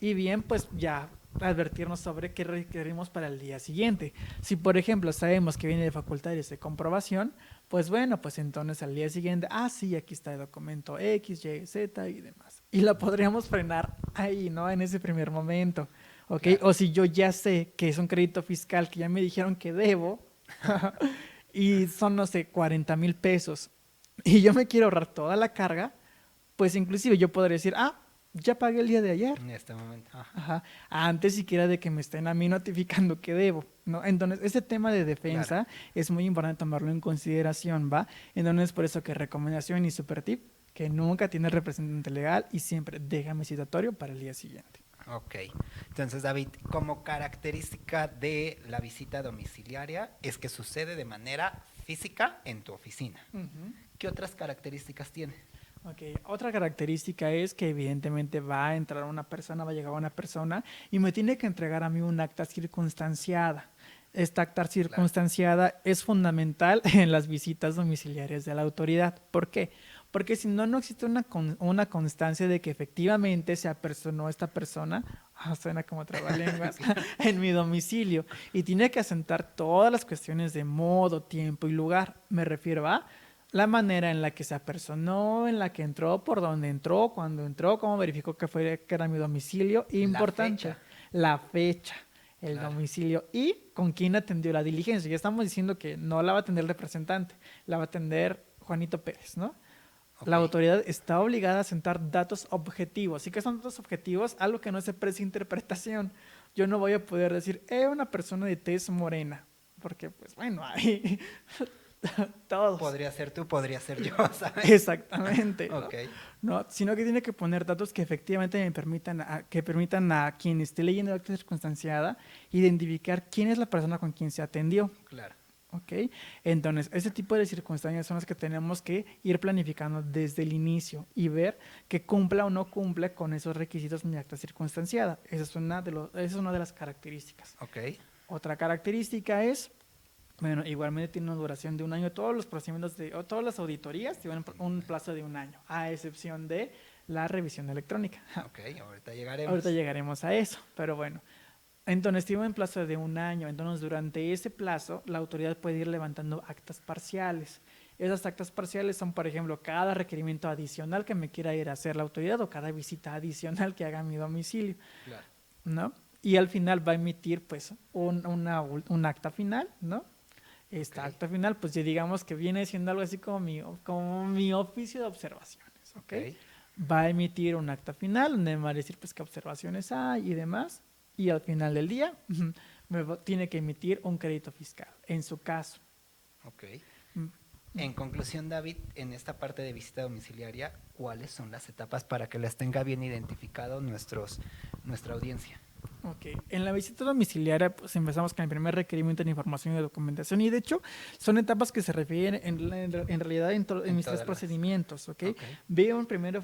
Y bien, pues ya advertirnos sobre qué requerimos para el día siguiente. Si, por ejemplo, sabemos que viene de facultades de comprobación, pues bueno, pues entonces al día siguiente, sí, aquí está el documento X, Y, Z y demás. Y lo podríamos frenar ahí, ¿no? En ese primer momento. ¿Ok? Claro. O si yo ya sé que es un crédito fiscal que ya me dijeron que debo y son, no sé, 40,000 pesos y yo me quiero ahorrar toda la carga, pues inclusive yo podría decir, ya pagué el día de ayer. En este momento. Ajá. Antes siquiera de que me estén a mí notificando que debo, ¿no? Entonces, ese tema de defensa es muy importante tomarlo en consideración, ¿va? Entonces, por eso que recomendación y super tip, que nunca tiene representante legal y siempre déjame citatorio para el día siguiente. Ok. Entonces, David, como característica de la visita domiciliaria es que sucede de manera física en tu oficina. ¿Qué otras características tiene? Ok, otra característica es que evidentemente va a entrar una persona, va a llegar una persona y me tiene que entregar a mí un acta circunstanciada. Esta acta circunstanciada es fundamental en las visitas domiciliarias de la autoridad. ¿Por qué? Porque si no, no existe una constancia de que efectivamente se apersonó esta persona, suena como trabalenguas, en mi domicilio. Y tiene que asentar todas las cuestiones de modo, tiempo y lugar. Me refiero a la manera en la que se apersonó, en la que entró, por dónde entró, cuándo entró, cómo verificó que era mi domicilio. Importante, la fecha, el domicilio y con quién atendió la diligencia. Ya estamos diciendo que no la va a atender el representante, la va a atender Juanito Pérez, ¿no? La autoridad está obligada a sentar datos objetivos. ¿Y qué son datos objetivos? Algo que no se presta interpretación. Yo no voy a poder decir, una persona de tez morena, porque pues bueno, ahí todos. Podría ser tú, podría ser yo, ¿sabes? Exactamente. ¿no? Sino que tiene que poner datos que efectivamente me permitan a quien esté leyendo la acta circunstanciada identificar quién es la persona con quien se atendió. Claro. ¿Ok? Entonces, ese tipo de circunstancias son las que tenemos que ir planificando desde el inicio y ver que cumpla o no cumple con esos requisitos mi acta circunstanciada. Esa es una de las características. Otra característica es, bueno, igualmente tiene una duración de 1 año. Todos los procedimientos todas las auditorías tienen un plazo de 1 año, a excepción de la revisión electrónica. Ahorita llegaremos. Ahorita llegaremos a eso, pero bueno. Entonces, tiene un plazo de 1 año. Entonces, durante ese plazo, la autoridad puede ir levantando actas parciales. Esas actas parciales son, por ejemplo, cada requerimiento adicional que me quiera ir a hacer la autoridad o cada visita adicional que haga a mi domicilio. ¿No? Y al final va a emitir, pues, un acta final, ¿no? Esta acta final, pues, ya digamos que viene siendo algo así como mi oficio de observaciones, ¿ok? Va a emitir un acta final donde me va a decir, pues, qué observaciones hay y demás. Y al final del día tiene que emitir un crédito fiscal, en su caso. En conclusión, David, en esta parte de visita domiciliaria, ¿cuáles son las etapas para que las tenga bien identificado nuestra audiencia? Ok, en la visita domiciliaria pues empezamos con el primer requerimiento de información y de documentación y de hecho son etapas que se refieren en realidad en mis tres procedimientos, ¿ok? Veo un primer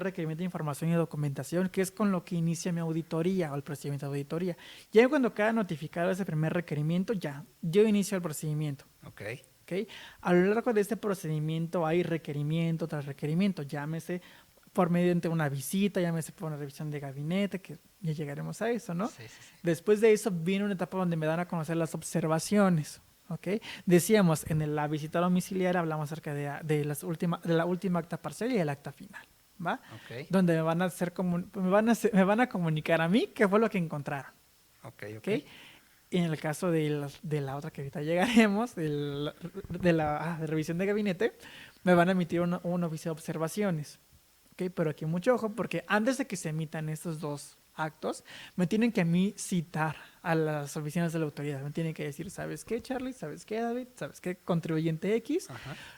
requerimiento de información y de documentación que es con lo que inicia mi auditoría o el procedimiento de auditoría. Ya cuando queda notificado ese primer requerimiento, ya yo inicio el procedimiento. ¿Okay? A lo largo de este procedimiento hay requerimiento tras requerimiento, llámese por mediante una visita, llámese por una revisión de gabinete, que ya llegaremos a eso, ¿no? Sí. Después de eso viene una etapa donde me dan a conocer las observaciones, ¿ok? Decíamos, en la visita domiciliaria hablamos acerca de la última acta parcial y el acta final, ¿va? Okay. Donde me van a comunicar a mí qué fue lo que encontraron. ¿Okay? Y en el caso de la otra que ahorita llegaremos, de la revisión de gabinete, me van a emitir un oficio de observaciones. Okay, pero aquí mucho ojo, porque antes de que se emitan estos dos actos, me tienen que a mí citar a las oficinas de la autoridad. Me tienen que decir, ¿sabes qué, Charlie? ¿Sabes qué, David? ¿Sabes qué, contribuyente X?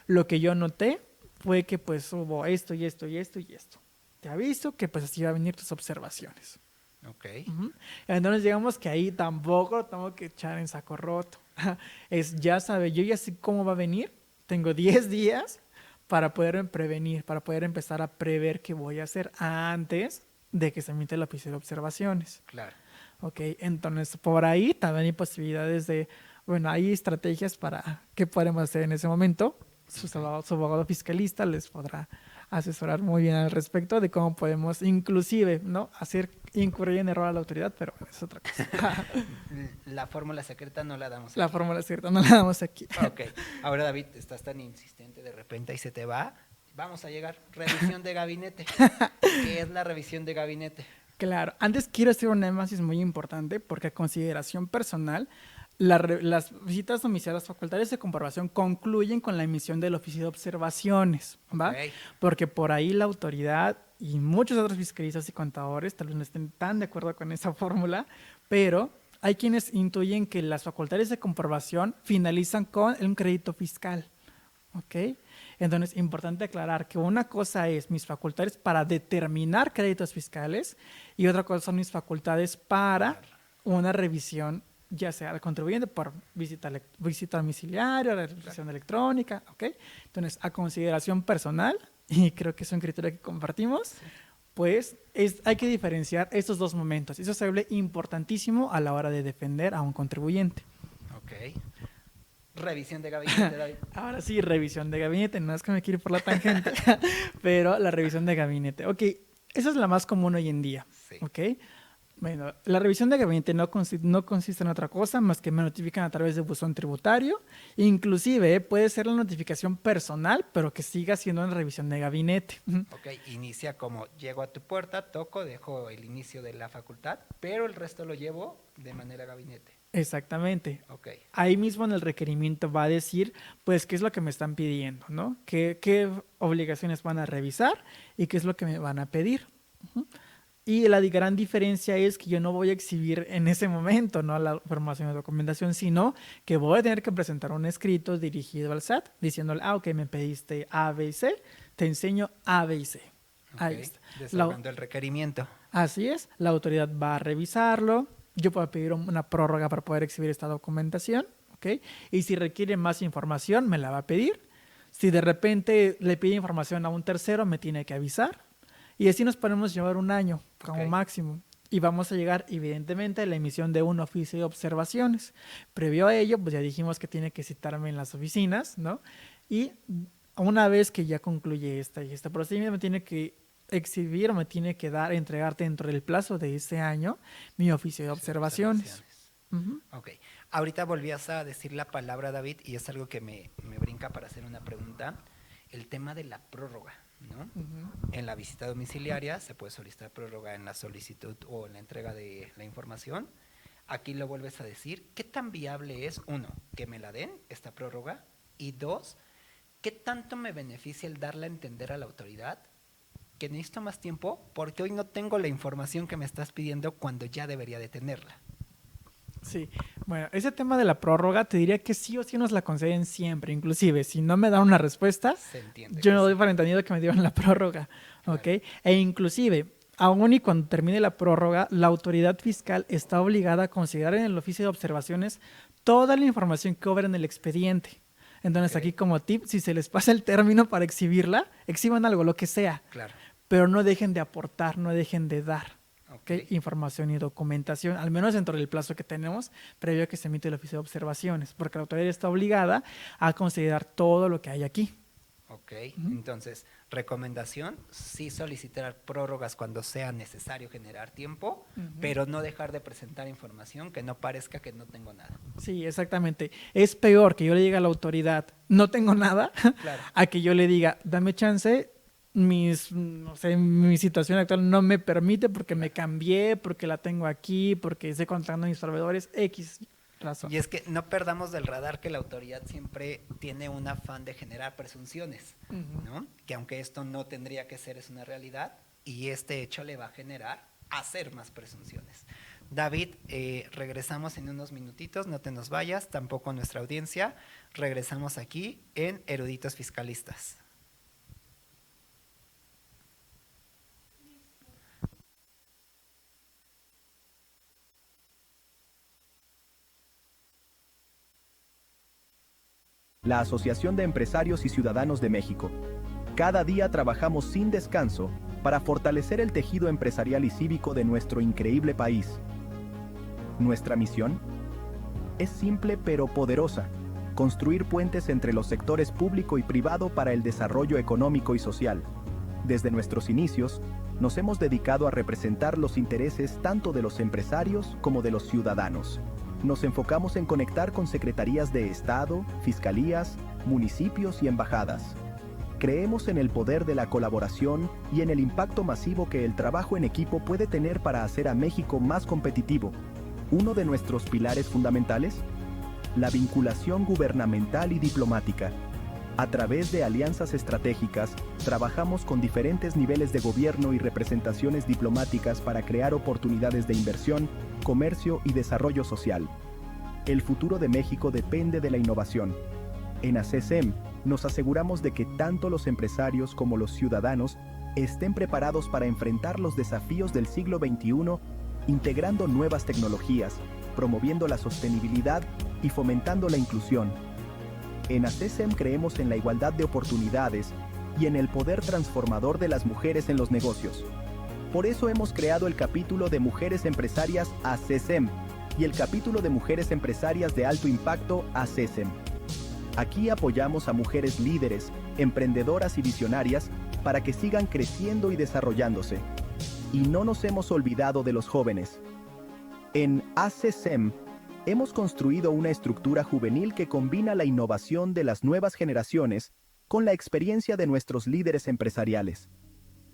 Lo que yo noté fue que pues hubo esto y esto y esto y esto. Te aviso que pues así va a venir tus observaciones. Entonces digamos que ahí tampoco tengo que echar en saco roto. Ya sabe, yo ya sé cómo va a venir. Tengo 10 días para poder prevenir, para poder empezar a prever qué voy a hacer antes de que se emite el oficio de observaciones. Claro. Ok, entonces por ahí también hay posibilidades hay estrategias para qué podemos hacer en ese momento. Su abogado fiscalista les podrá asesorar muy bien al respecto de cómo podemos inclusive, ¿no?, hacer incurrir en error a la autoridad, pero es otra cosa. La fórmula secreta no la damos aquí. La fórmula secreta no la damos aquí. Ok, ahora David, estás tan insistente de repente y se te va. Vamos a llegar. Revisión de gabinete. ¿Qué es la revisión de gabinete? Claro, antes quiero hacer un énfasis muy importante porque a consideración personal, las visitas domiciliarias facultades de comprobación concluyen con la emisión del oficio de observaciones, ¿va? Porque por ahí la autoridad y muchos otros fiscalistas y contadores tal vez no estén tan de acuerdo con esa fórmula, pero hay quienes intuyen que las facultades de comprobación finalizan con un crédito fiscal, ¿ok? Entonces, importante aclarar que una cosa es mis facultades para determinar créditos fiscales y otra cosa son mis facultades para una revisión, ya sea al contribuyente por visita domiciliaria, revisión electrónica, ¿ok? Entonces, a consideración personal, y creo que es un criterio que compartimos, pues hay que diferenciar estos dos momentos. Eso se vuelve importantísimo a la hora de defender a un contribuyente. Ok. Revisión de gabinete, David. Ahora sí, revisión de gabinete, no es que me quiero ir por la tangente, pero la revisión de gabinete. Ok, esa es la más común hoy en día, ¿ok? Bueno, la revisión de gabinete no consiste en otra cosa más que me notifican a través de buzón tributario. Inclusive puede ser la notificación personal, pero que siga siendo una revisión de gabinete. Ok, inicia como llego a tu puerta, toco, dejo el inicio de la facultad, pero el resto lo llevo de manera gabinete. Exactamente. Okay. Ahí mismo en el requerimiento va a decir, pues, qué es lo que me están pidiendo, ¿no? ¿Qué obligaciones van a revisar y qué es lo que me van a pedir? Y la gran diferencia es que yo no voy a exhibir en ese momento, ¿no?, la información de documentación, sino que voy a tener que presentar un escrito dirigido al SAT diciéndole, ok, me pediste A, B y C, te enseño A, B y C. Ahí está. Desarrollando el requerimiento. Así es, la autoridad va a revisarlo. Yo puedo pedir una prórroga para poder exhibir esta documentación, ¿ok? Y si requiere más información, me la va a pedir. Si de repente le pide información a un tercero, me tiene que avisar. Y así nos podemos llevar un año como máximo. Y vamos a llegar, evidentemente, a la emisión de un oficio de observaciones. Previo a ello, pues ya dijimos que tiene que citarme en las oficinas, ¿no? Y una vez que ya concluye este procedimiento, me tiene que exhibir, me tiene que entregar dentro del plazo de ese año mi oficio de observaciones. Ok. Ahorita volvías a decir la palabra, David, y es algo que me brinca para hacer una pregunta. El tema de la prórroga, ¿no? En la visita domiciliaria se puede solicitar prórroga en la solicitud o en la entrega de la información. Aquí lo vuelves a decir. ¿Qué tan viable es, uno, que me la den, esta prórroga? Y dos, ¿qué tanto me beneficia el darle a entender a la autoridad que necesito más tiempo porque hoy no tengo la información que me estás pidiendo cuando ya debería de tenerla? Sí, bueno, ese tema de la prórroga te diría que sí o sí nos la conceden siempre, inclusive si no me dan una respuesta, yo no doy para entendido que me dieron la prórroga, ¿ok? E inclusive aún y cuando termine la prórroga, la autoridad fiscal está obligada a considerar en el oficio de observaciones toda la información que obra en el expediente. Entonces, aquí como tip, si se les pasa el término para exhibirla, exhiban algo, lo que sea. Claro. Pero no dejen de aportar, no dejen de dar información y documentación, al menos dentro del plazo que tenemos, previo a que se emite el oficio de observaciones, porque la autoridad está obligada a considerar todo lo que hay aquí. Ok, entonces, recomendación, sí solicitar prórrogas cuando sea necesario generar tiempo, pero no dejar de presentar información que no parezca que no tengo nada. Sí, exactamente. Es peor que yo le diga a la autoridad, no tengo nada, Claro. a que yo le diga, dame chance, mi situación actual no me permite porque me cambié, porque la tengo aquí, porque estoy contactando a mis proveedores, X razón. Y es que no perdamos del radar que la autoridad siempre tiene un afán de generar presunciones, ¿no? Que aunque esto no tendría que ser, es una realidad, y este hecho le va a generar hacer más presunciones. David, regresamos en unos minutitos, no te nos vayas, tampoco nuestra audiencia. Regresamos aquí en Eruditos Fiscalistas. La Asociación de Empresarios y Ciudadanos de México. Cada día trabajamos sin descanso para fortalecer el tejido empresarial y cívico de nuestro increíble país. Nuestra misión es simple pero poderosa: construir puentes entre los sectores público y privado para el desarrollo económico y social. Desde nuestros inicios, nos hemos dedicado a representar los intereses tanto de los empresarios como de los ciudadanos. Nos enfocamos en conectar con secretarías de Estado, fiscalías, municipios y embajadas. Creemos en el poder de la colaboración y en el impacto masivo que el trabajo en equipo puede tener para hacer a México más competitivo. Uno de nuestros pilares fundamentales: la vinculación gubernamental y diplomática. A través de alianzas estratégicas, trabajamos con diferentes niveles de gobierno y representaciones diplomáticas para crear oportunidades de inversión, comercio y desarrollo social. El futuro de México depende de la innovación. En ACESEM nos aseguramos de que tanto los empresarios como los ciudadanos estén preparados para enfrentar los desafíos del siglo XXI, integrando nuevas tecnologías, promoviendo la sostenibilidad y fomentando la inclusión. En ACESEM creemos en la igualdad de oportunidades y en el poder transformador de las mujeres en los negocios. Por eso hemos creado el capítulo de Mujeres Empresarias ACESEM y el capítulo de Mujeres Empresarias de Alto Impacto ACESEM. Aquí apoyamos a mujeres líderes, emprendedoras y visionarias para que sigan creciendo y desarrollándose. Y no nos hemos olvidado de los jóvenes. En ACESEM hemos construido una estructura juvenil que combina la innovación de las nuevas generaciones con la experiencia de nuestros líderes empresariales.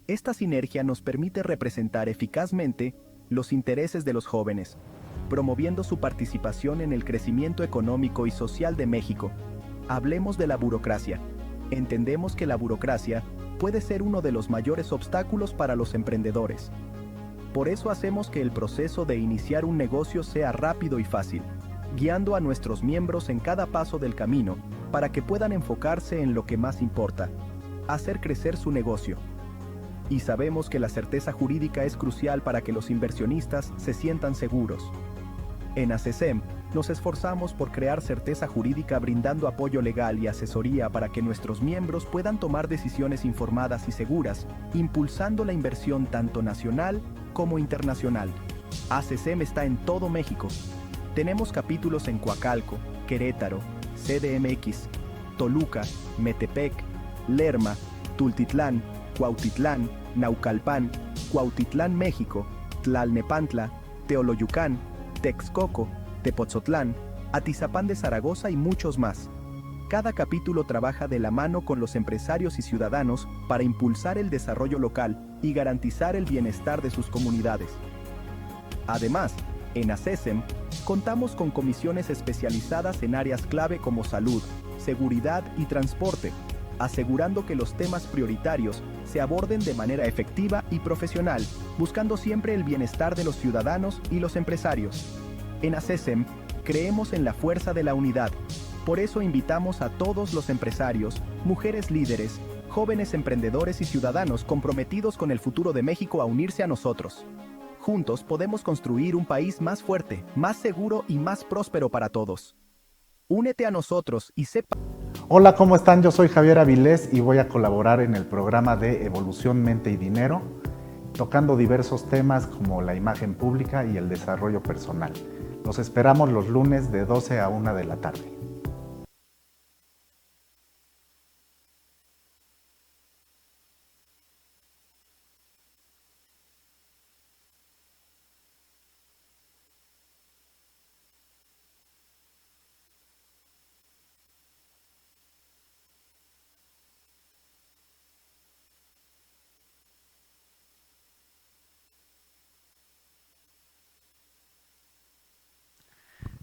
Esta sinergia nos permite representar eficazmente los intereses de los jóvenes, promoviendo su participación en el crecimiento económico y social de México. Hablemos de la burocracia. Entendemos que la burocracia puede ser uno de los mayores obstáculos para los emprendedores. Por eso hacemos que el proceso de iniciar un negocio sea rápido y fácil, guiando a nuestros miembros en cada paso del camino para que puedan enfocarse en lo que más importa: hacer crecer su negocio. Y sabemos que la certeza jurídica es crucial para que los inversionistas se sientan seguros. En ACESEM nos esforzamos por crear certeza jurídica, brindando apoyo legal y asesoría para que nuestros miembros puedan tomar decisiones informadas y seguras, impulsando la inversión tanto nacional como internacional. ACESEM está en todo México. Tenemos capítulos en Coacalco, Querétaro, CDMX, Toluca, Metepec, Lerma, Tultitlán, Cuautitlán, Naucalpan, Cuautitlán, México, Tlalnepantla, Teoloyucán, Texcoco, Tepotzotlán, Atizapán de Zaragoza y muchos más. Cada capítulo trabaja de la mano con los empresarios y ciudadanos para impulsar el desarrollo local y garantizar el bienestar de sus comunidades. Además, en ACESEM contamos con comisiones especializadas en áreas clave como salud, seguridad y transporte, asegurando que los temas prioritarios se aborden de manera efectiva y profesional, buscando siempre el bienestar de los ciudadanos y los empresarios. En ACESEM creemos en la fuerza de la unidad. Por eso invitamos a todos los empresarios, mujeres líderes, jóvenes emprendedores y ciudadanos comprometidos con el futuro de México a unirse a nosotros. Juntos podemos construir un país más fuerte, más seguro y más próspero para todos. Únete a nosotros y sepa... Hola, ¿cómo están? Yo soy Javier Avilés y voy a colaborar en el programa de Evolución Mente y Dinero, tocando diversos temas como la imagen pública y el desarrollo personal. Los esperamos los lunes de 12 a 1 de la tarde.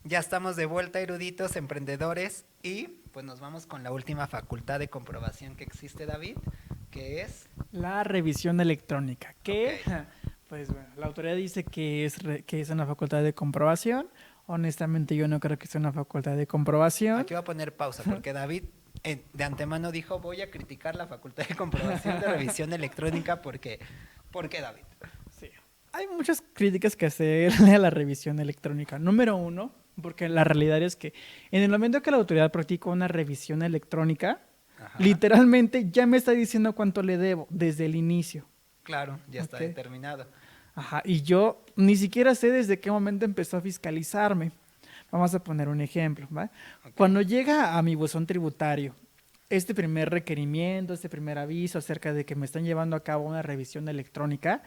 Ya estamos de vuelta, eruditos, emprendedores, y pues nos vamos con la última facultad de comprobación que existe, David, que es... La revisión electrónica, que Ok. pues bueno, la autoridad dice que es una facultad de comprobación. Honestamente yo no creo que sea una facultad de comprobación. Aquí voy a poner pausa porque David de antemano dijo voy a criticar la facultad de comprobación de revisión electrónica porque... ¿Por qué, David? Sí. Hay muchas críticas que hacerle a la revisión electrónica. Número uno, porque la realidad es que en el momento que la autoridad practica una revisión electrónica, Ajá. literalmente ya me está diciendo cuánto le debo desde el inicio. Claro, ya está Ok. determinado. Ajá, y yo ni siquiera sé desde qué momento empezó a fiscalizarme. Vamos a poner un ejemplo, ¿va? Ok. Cuando llega a mi buzón tributario, este primer requerimiento, este primer aviso acerca de que me están llevando a cabo una revisión electrónica,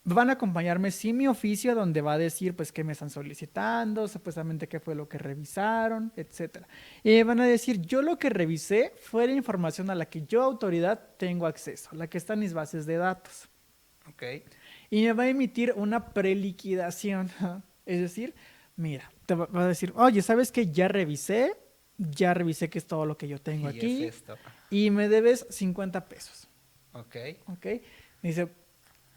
van a acompañarme sí mi oficio donde va a decir pues qué me están solicitando, supuestamente qué fue lo que revisaron, etcétera. Y me van a decir, yo lo que revisé fue la información a la que yo, autoridad, tengo acceso, la que está en mis bases de datos. Ok. Y me va a emitir una preliquidación. Es decir, mira, te va a decir, oye, ¿sabes qué? Ya revisé que es todo lo que yo tengo Y aquí es esto. y me debes 50 pesos. Ok. ¿Ok? Me dice,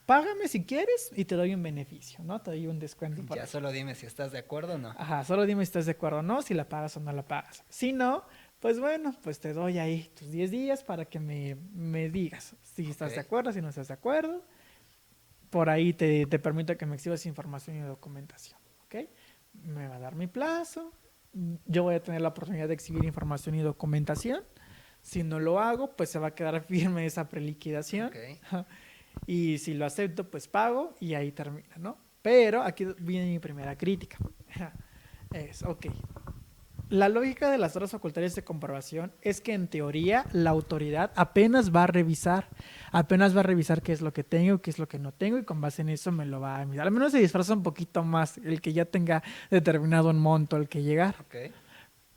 págame si quieres y te doy un beneficio, ¿no? Te doy un descuento. por Ya eso. solo dime si estás de acuerdo o no. Ajá, solo dime si estás de acuerdo o no, si la pagas o no la pagas. Si no, pues bueno, pues te doy ahí tus 10 días para que me digas si estás Ok. de acuerdo, si no estás de acuerdo. Por ahí te permito que me exhibas información y documentación, ¿ok? Me va a dar mi plazo, yo voy a tener la oportunidad de exhibir información y documentación. Si no lo hago, pues se va a quedar firme esa preliquidación. Ok. Y si lo acepto, pues pago y ahí termina, ¿no? Pero aquí viene mi primera crítica. Ok. La lógica de las otras facultades de comprobación es que en teoría la autoridad apenas va a revisar qué es lo que tengo, qué es lo que no tengo y con base en eso me lo va a emitir. Al menos se disfraza un poquito más el que ya tenga determinado un monto al que llegar. Ok.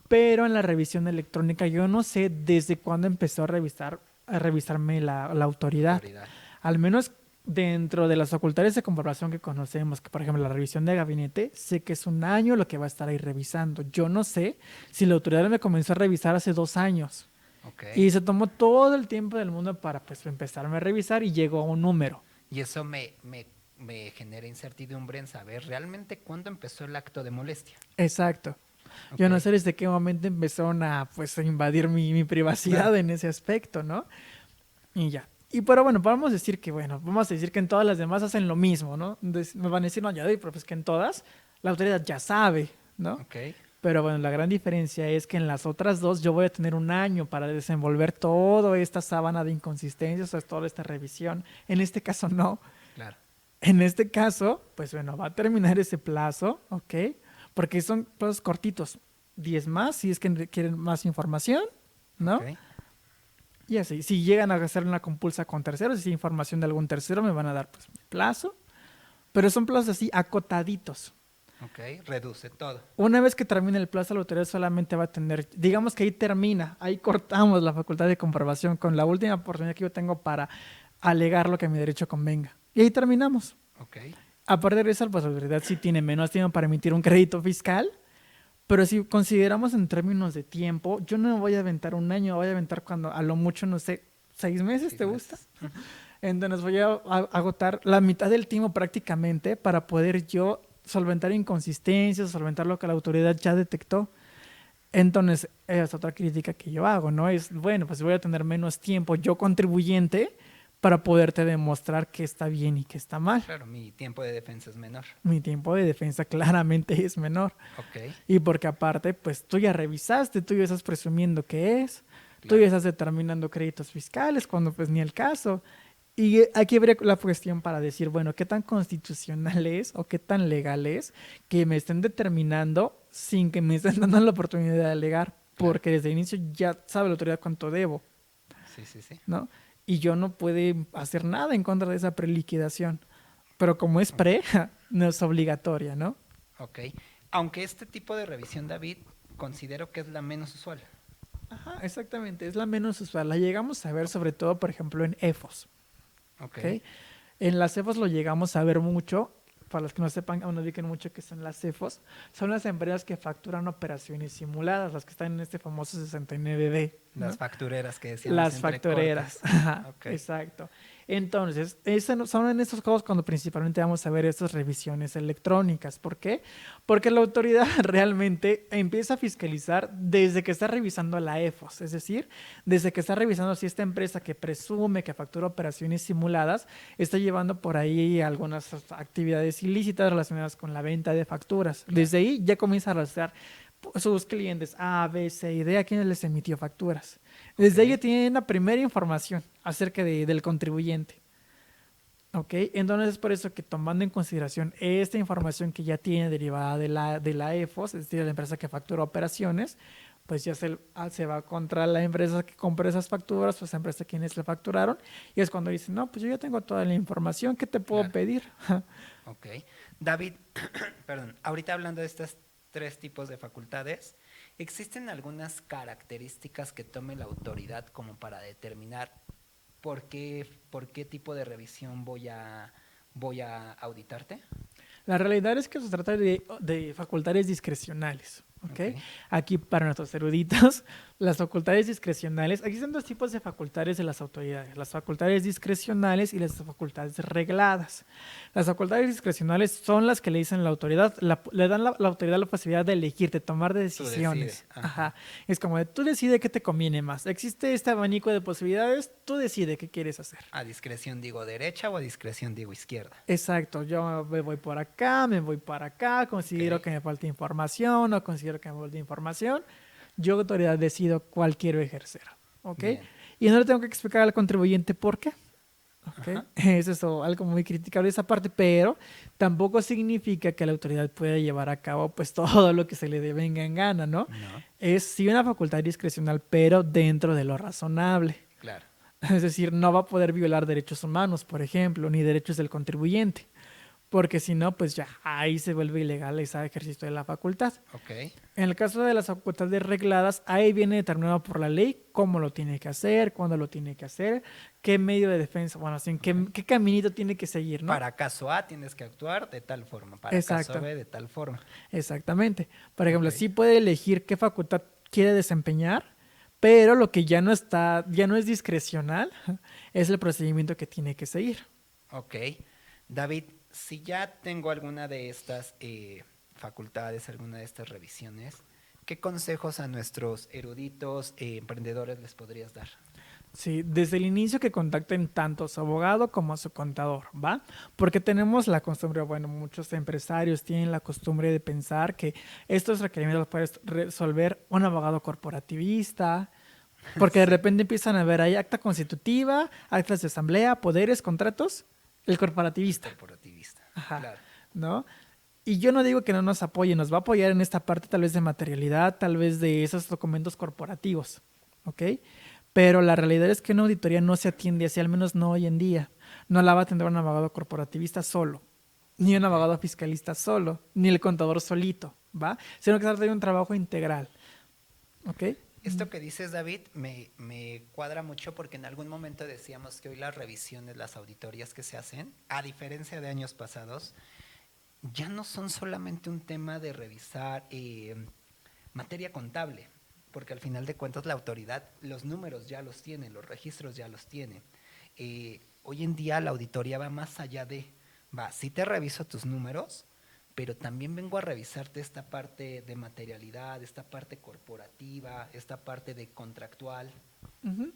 Pero en la revisión electrónica yo no sé desde cuándo empezó a revisarme la autoridad. Autoridad. Al menos dentro de las facultades de comprobación que conocemos, que por ejemplo la revisión de gabinete, sé que es un año lo que va a estar ahí revisando. Yo no sé si la autoridad me comenzó a revisar hace 2 años. Ok. Y se tomó todo el tiempo del mundo para pues empezarme a revisar y llegó a un número. Y eso me genera incertidumbre en saber realmente cuándo empezó el acto de molestia. Exacto. Yo no Ok. sé desde qué momento empezaron a pues a invadir mi privacidad Claro. en ese aspecto, ¿no? Y ya. Y pero bueno, vamos a decir que en todas las demás hacen lo mismo, ¿no? Entonces, me van a decir, no, ya doy, pero pues que en todas la autoridad ya sabe, ¿no? Ok. Pero bueno, la gran diferencia es que en las otras dos yo voy a tener un año para desenvolver toda esta sábana de inconsistencias, o sea, toda esta revisión. En este caso no. Claro. En este caso, pues bueno, va a terminar ese plazo, ¿ok? Porque son plazos cortitos, 10 más, si es que quieren más información, ¿no? Ok. Y así, si llegan a hacer una compulsa con terceros, si hay información de algún tercero, me van a dar pues mi plazo. Pero son plazos así acotaditos. Ok. Reduce todo. Una vez que termine el plazo, la autoridad solamente va a tener, digamos que ahí termina, ahí cortamos la facultad de comprobación con la última oportunidad que yo tengo para alegar lo que a mi derecho convenga. Y ahí terminamos. Ok. A partir de eso, pues la autoridad sí tiene menos tiempo para emitir un crédito fiscal, pero si consideramos en términos de tiempo, yo no me voy a aventar un año, voy a aventar cuando a lo mucho, no sé, 6 meses, 6 ¿te meses. gusta? Entonces voy a agotar la mitad del tiempo prácticamente para poder yo solventar inconsistencias, solventar lo que la autoridad ya detectó. Entonces, es otra crítica que yo hago, ¿no? Es, bueno, pues voy a tener menos tiempo yo contribuyente para poderte demostrar que está bien y que está mal. Claro, mi tiempo de defensa es menor. Mi tiempo de defensa claramente es menor. Ok. Y porque aparte, pues tú ya revisaste, tú ya estás presumiendo que es, tú Claro. ya estás determinando créditos fiscales cuando pues ni el caso. Y aquí habría la cuestión para decir, bueno, ¿qué tan constitucional es o qué tan legal es que me estén determinando sin que me estén dando la oportunidad de alegar? Porque desde el inicio ya sabe la autoridad cuánto debo, Sí. ¿no? Y yo no puedo hacer nada en contra de esa preliquidación. Pero como es pre, no es obligatoria, ¿no? Ok. Aunque este tipo de revisión, David, considero que es la menos usual. Ajá, exactamente, es la menos usual. La llegamos a ver sobre todo, por ejemplo, en EFOS. Ok. ¿Ok? En las CEFOS lo llegamos a ver mucho. Para los que no sepan o no ubiquen mucho qué son las CEFOS, son las empresas que facturan operaciones simuladas, las que están en este famoso 69B. ¿no? Las factureras que decíamos. Las entre factureras. cortes. Ajá, Ok. exacto. Entonces, son en estos casos cuando principalmente vamos a ver estas revisiones electrónicas. ¿Por qué? Porque la autoridad realmente empieza a fiscalizar desde que está revisando la EFOS, es decir, desde que está revisando si esta empresa que presume que factura operaciones simuladas está llevando por ahí algunas actividades ilícitas relacionadas con la venta de facturas. Desde ahí ya comienza a rastrear sus clientes A, B, C y D a quienes les emitió facturas. Desde ahí ya tienen la primera información acerca del contribuyente. ¿Ok? Entonces es por eso que tomando en consideración esta información que ya tiene derivada de la EFOS, es decir, la empresa que factura operaciones, pues ya se va contra la empresa que compra esas facturas, o esa empresa quienes le facturaron, y es cuando dicen, no, pues yo ya tengo toda la información, ¿qué te puedo pedir? Ok. David, perdón, ahorita hablando de estas 3 tipos de facultades, ¿existen algunas características que tome la autoridad como para determinar por qué tipo de revisión voy a auditarte? La realidad es que se trata de facultades discrecionales. ¿Okay? Aquí para nuestros eruditos, las facultades discrecionales, aquí son 2 tipos de facultades de las autoridades, las facultades discrecionales y las facultades regladas. Las facultades discrecionales son las que le dicen a la autoridad, le dan la autoridad la posibilidad de elegir, de tomar decisiones. Ajá. Es como de tú decides qué te conviene más. Existe este abanico de posibilidades, tú decides qué quieres hacer. ¿A discreción digo derecha o a discreción digo izquierda? Exacto, yo me voy por acá, me voy para acá, considero que me falta información o considero que me falta información. Yo, autoridad, decido cuál quiero ejercer. ¿Ok? Bien. Y no le tengo que explicar al contribuyente por qué. ¿Ok? Es eso, algo muy criticable esa parte, pero tampoco significa que la autoridad pueda llevar a cabo pues todo lo que se le venga en gana, ¿no? Es sí una facultad discrecional, pero dentro de lo razonable. Claro. Es decir, no va a poder violar derechos humanos, por ejemplo, ni derechos del contribuyente, porque si no, pues ya ahí se vuelve ilegal ese ejercicio de la facultad. Ok. En el caso de las facultades regladas, ahí viene determinado por la ley cómo lo tiene que hacer, cuándo lo tiene que hacer, qué medio de defensa, bueno, así, qué caminito tiene que seguir, ¿no? Para caso A tienes que actuar de tal forma, para Exacto. caso B de tal forma. Exactamente. Por ejemplo, sí puede elegir qué facultad quiere desempeñar, pero lo que ya no es discrecional, es el procedimiento que tiene que seguir. Ok. David, si ya tengo alguna de estas facultades, alguna de estas revisiones, ¿qué consejos a nuestros eruditos emprendedores les podrías dar? Sí, desde el inicio que contacten tanto a su abogado como a su contador, ¿va? Porque tenemos la costumbre, bueno, muchos empresarios tienen la costumbre de pensar que estos requerimientos los puede resolver un abogado corporativista, porque de repente empiezan a ver ahí acta constitutiva, actas de asamblea, poderes, contratos, el corporativista. Ajá, claro. ¿no? Y yo no digo que no nos apoye, nos va a apoyar en esta parte tal vez de materialidad, tal vez de esos documentos corporativos, ¿ok? Pero la realidad es que una auditoría no se atiende así, al menos no hoy en día. No la va a atender un abogado corporativista solo, ni un abogado fiscalista solo, ni el contador solito, ¿va? Sino que se trata de un trabajo integral, ¿ok? Esto que dices, David, me cuadra mucho porque en algún momento decíamos que hoy las revisiones, las auditorías que se hacen, a diferencia de años pasados, ya no son solamente un tema de revisar materia contable, porque al final de cuentas la autoridad, los números ya los tiene, los registros ya los tiene. Hoy en día la auditoría va más allá sí te reviso tus números, pero también vengo a revisarte esta parte de materialidad, esta parte corporativa, esta parte de contractual. Ujú.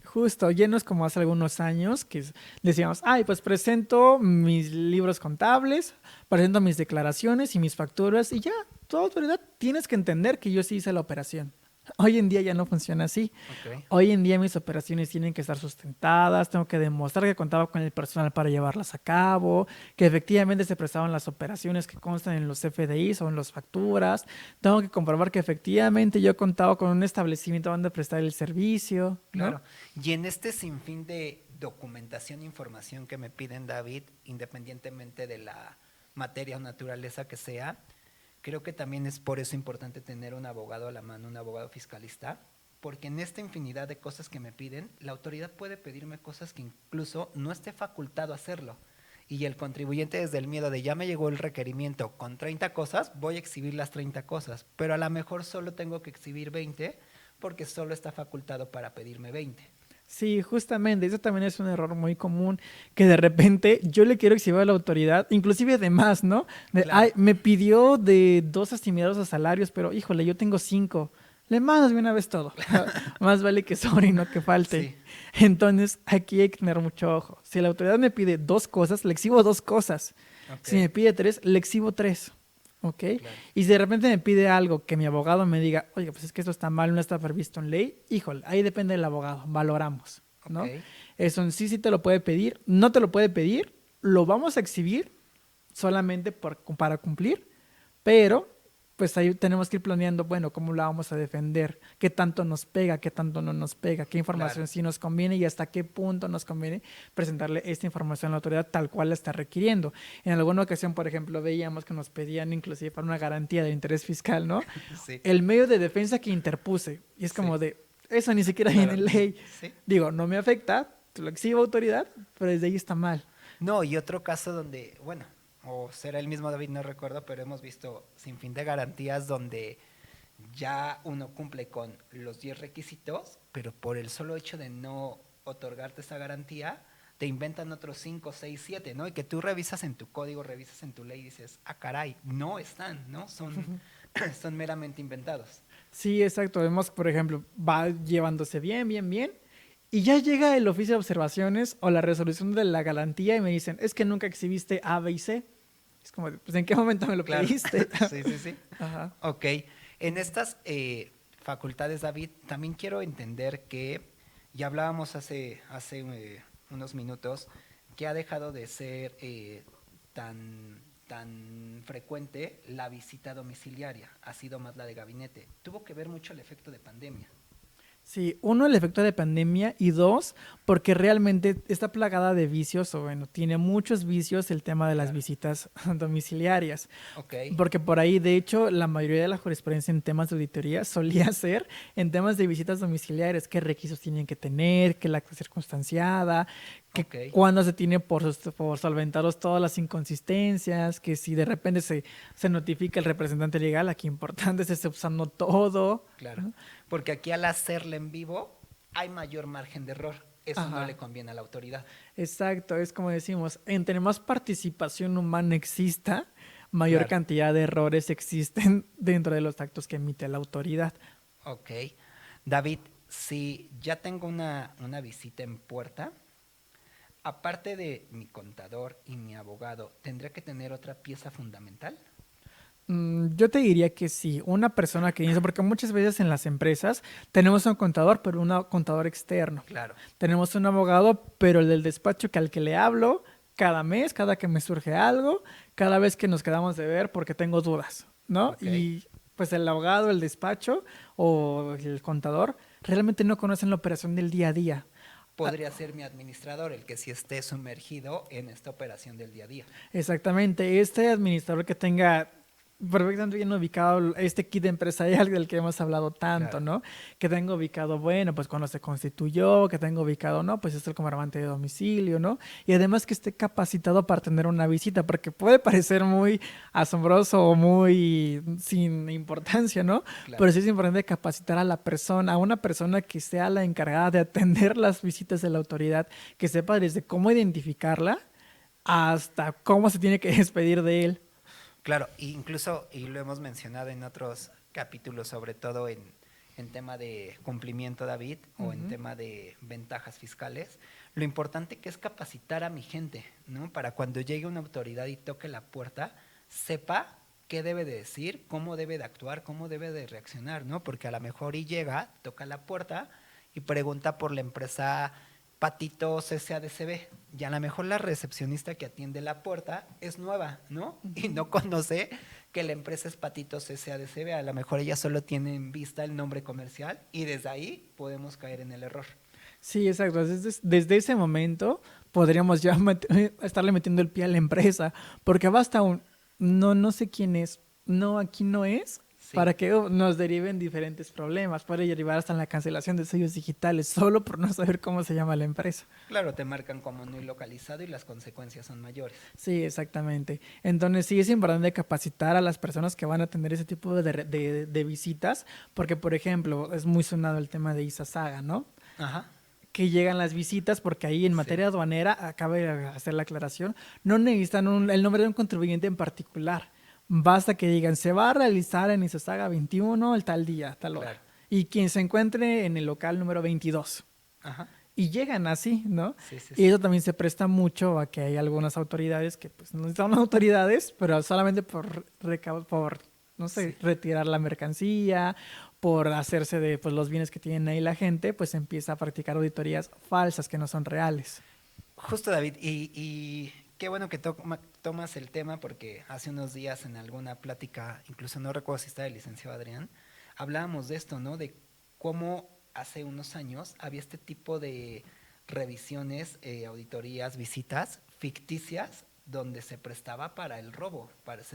Justo, llenos como hace algunos años que decíamos, ay, pues presento mis libros contables, presento mis declaraciones y mis facturas y ya, toda autoridad tienes que entender que yo sí hice la operación. Hoy en día ya no funciona así. Okay. Hoy en día mis operaciones tienen que estar sustentadas, tengo que demostrar que contaba con el personal para llevarlas a cabo, que efectivamente se prestaban las operaciones que constan en los FDIs o en las facturas, tengo que comprobar que efectivamente yo contaba con un establecimiento donde prestar el servicio, ¿no? Claro. Y en este sinfín de documentación e información que me piden, David, independientemente de la materia o naturaleza que sea, creo que también es por eso importante tener un abogado a la mano, un abogado fiscalista, porque en esta infinidad de cosas que me piden, la autoridad puede pedirme cosas que incluso no esté facultado a hacerlo. Y el contribuyente desde el miedo de ya me llegó el requerimiento con 30 cosas, voy a exhibir las 30 cosas, pero a lo mejor solo tengo que exhibir 20 porque solo está facultado para pedirme 20. Sí, justamente, eso también es un error muy común, que de repente yo le quiero exhibir a la autoridad, inclusive de más, ¿no? Claro. Ay, me pidió de 2 asimilados a salarios, pero híjole, yo tengo 5. Le mandas de una vez todo. Más vale que sobre y no que falte. Sí. Entonces, aquí hay que tener mucho ojo. Si la autoridad me pide 2 cosas, le exhibo 2 cosas. Ok. Si me pide 3, le exhibo 3. ¿Ok? Claro. Y si de repente me pide algo que mi abogado me diga, oye, pues es que esto está mal, no está previsto en ley, híjole, ahí depende del abogado, valoramos, ¿no? Ok. Eso en sí te lo puede pedir, no te lo puede pedir, lo vamos a exhibir solamente para cumplir, pero pues ahí tenemos que ir planeando, bueno, cómo la vamos a defender, qué tanto nos pega, qué tanto no nos pega, qué información Claro. sí nos conviene y hasta qué punto nos conviene presentarle esta información a la autoridad tal cual la está requiriendo. En alguna ocasión, por ejemplo, veíamos que nos pedían inclusive para una garantía de interés fiscal, ¿no? Sí. El medio de defensa que interpuse. Y es como Sí. de, eso ni siquiera Claro. viene en ley. Sí. Digo, no me afecta, te lo exhibo autoridad, pero desde ahí está mal. No, y otro caso donde, bueno, o será el mismo David, no recuerdo, pero hemos visto sin fin de garantías donde ya uno cumple con los 10 requisitos, pero por el solo hecho de no otorgarte esa garantía, te inventan otros 5, 6, 7, ¿no? Y que tú revisas en tu código, revisas en tu ley y dices, ah, caray, no están, ¿no? Son, son meramente inventados. Sí, exacto. Vemos, por ejemplo, va llevándose bien, y ya llega el oficio de observaciones o la resolución de la garantía y me dicen, es que nunca exhibiste A, B y C. Es como, pues, ¿en qué momento me lo Claro. pediste? Sí, sí, sí. Ajá. Ok. En estas facultades, David, también quiero entender que, ya hablábamos hace unos minutos, que ha dejado de ser tan frecuente la visita domiciliaria, ha sido más la de gabinete. Tuvo que ver mucho el efecto de pandemia. Sí, uno, el efecto de pandemia y dos, porque realmente está plagada de vicios, o bueno, tiene muchos vicios el tema de las visitas domiciliarias. Ok. Porque por ahí, de hecho, la mayoría de la jurisprudencia en temas de auditoría solía ser en temas de visitas domiciliarias, qué requisitos tienen que tener, qué la acta circunstanciada, que Ok. cuándo se tiene por solventados todas las inconsistencias, que si de repente se notifica el representante legal, aquí importante se está usando todo. Claro. ¿no? Porque aquí al hacerla en vivo hay mayor margen de error. Eso Ajá. no le conviene a la autoridad. Exacto, es como decimos, entre más participación humana exista, mayor Claro. cantidad de errores existen dentro de los actos que emite la autoridad. Ok. David, si ya tengo una visita en puerta, aparte de mi contador y mi abogado, ¿tendría que tener otra pieza fundamental? Yo te diría que sí, una persona que inicia, porque muchas veces en las empresas tenemos un contador, pero un contador externo. Claro. Tenemos un abogado, pero el del despacho que al que le hablo cada mes, cada que me surge algo, cada vez que nos quedamos de ver porque tengo dudas, ¿no? Ok. Y pues el abogado, el despacho o el contador realmente no conocen la operación del día a día. Podría ser mi administrador el que sí esté sumergido en esta operación del día a día. Exactamente, este administrador que tenga perfectamente bien ubicado este kit empresarial del que hemos hablado tanto, Claro. ¿no? Que tenga ubicado, bueno, pues cuando se constituyó, que tenga ubicado, ¿no? Pues es el comprobante de domicilio, ¿no? Y además que esté capacitado para tener una visita, porque puede parecer muy asombroso o muy sin importancia, ¿no? Claro. Pero sí es importante capacitar a la persona, a una persona que sea la encargada de atender las visitas de la autoridad, que sepa desde cómo identificarla hasta cómo se tiene que despedir de él. Claro, incluso, y lo hemos mencionado en otros capítulos, sobre todo en tema de cumplimiento, David, o en tema de ventajas fiscales, lo importante que es capacitar a mi gente, ¿no? Para cuando llegue una autoridad y toque la puerta, sepa qué debe de decir, cómo debe de actuar, cómo debe de reaccionar, ¿no? Porque a lo mejor y llega, toca la puerta y pregunta por la empresa Patitos SADCB, y a lo mejor la recepcionista que atiende la puerta es nueva, ¿no? Y no conoce que la empresa es Patitos SADCB, a lo mejor ella solo tiene en vista el nombre comercial y desde ahí podemos caer en el error. Sí, exacto. Desde ese momento podríamos ya estarle metiendo el pie a la empresa, porque basta no sé quién es, no, aquí no es, sí, para que nos deriven diferentes problemas. Puede derivar hasta en la cancelación de sellos digitales solo por no saber cómo se llama la empresa. Claro, te marcan como no localizado y las consecuencias son mayores. Sí, exactamente. Entonces sí es importante capacitar a las personas que van a tener ese tipo de visitas, porque por ejemplo, es muy sonado el tema de Isasaga, ¿no? Ajá. Que llegan las visitas, porque ahí en materia aduanera, acaba de hacer la aclaración, no necesitan el nombre de un contribuyente en particular. Basta que digan, se va a realizar en Isasaga 21 el tal día, tal hora. Claro. Y quien se encuentre en el local número 22. Ajá. Y llegan así, ¿no? Sí, y eso también se presta mucho a que hay algunas autoridades que pues no son autoridades, pero solamente por no sé, retirar la mercancía, por hacerse de pues, los bienes que tienen ahí la gente, pues empieza a practicar auditorías falsas que no son reales. Justo, David, y qué bueno que tomas el tema, porque hace unos días en alguna plática, incluso no recuerdo si estaba el licenciado Adrián, hablábamos de esto, ¿no? De cómo hace unos años había este tipo de revisiones, auditorías, visitas ficticias, donde se prestaba para el robo,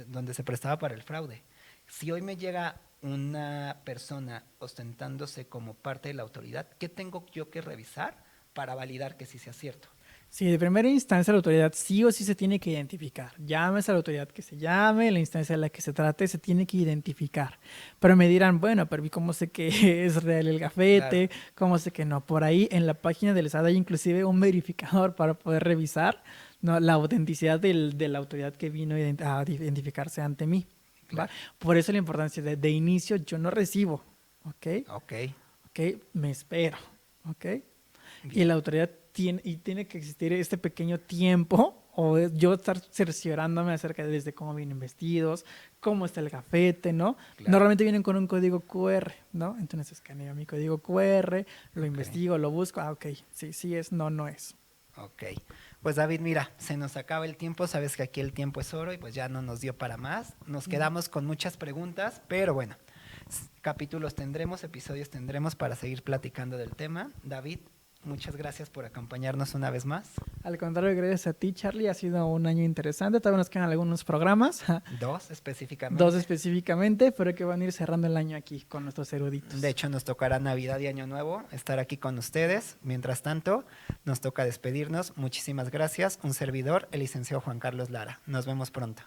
donde se prestaba para el fraude. Si hoy me llega una persona ostentándose como parte de la autoridad, ¿qué tengo yo que revisar para validar que sí sea cierto? Sí, de primera instancia la autoridad sí o sí se tiene que identificar. Llámese a la autoridad que se llame, la instancia de la que se trate, se tiene que identificar. Pero me dirán, bueno, pero ¿cómo sé que es real el gafete? Claro. ¿Cómo sé que no? Por ahí en la página del SAT hay inclusive un verificador para poder revisar, ¿no?, la autenticidad de la autoridad que vino a identificarse ante mí. Claro. Por eso la importancia de inicio yo no recibo, ¿ok? Ok, me espero, ¿ok? Bien. Y la autoridad tiene que existir este pequeño tiempo, o yo estar cerciorándome acerca de desde cómo vienen vestidos, cómo está el gafete, ¿no? Claro. Normalmente vienen con un código QR, ¿no? Entonces escaneo mi código QR, lo investigo, lo busco, ok, sí es, no es. Ok, pues David, mira, se nos acaba el tiempo, sabes que aquí el tiempo es oro y pues ya no nos dio para más. Nos quedamos con muchas preguntas, pero bueno, capítulos tendremos, episodios tendremos para seguir platicando del tema. David, muchas gracias por acompañarnos una vez más. Al contrario, gracias a ti, Charlie. Ha sido un año interesante. Todavía nos quedan algunos programas. Dos específicamente. Pero que van a ir cerrando el año aquí con nuestros eruditos. De hecho, nos tocará Navidad y Año Nuevo estar aquí con ustedes. Mientras tanto, nos toca despedirnos. Muchísimas gracias. Un servidor, el licenciado Juan Carlos Lara. Nos vemos pronto.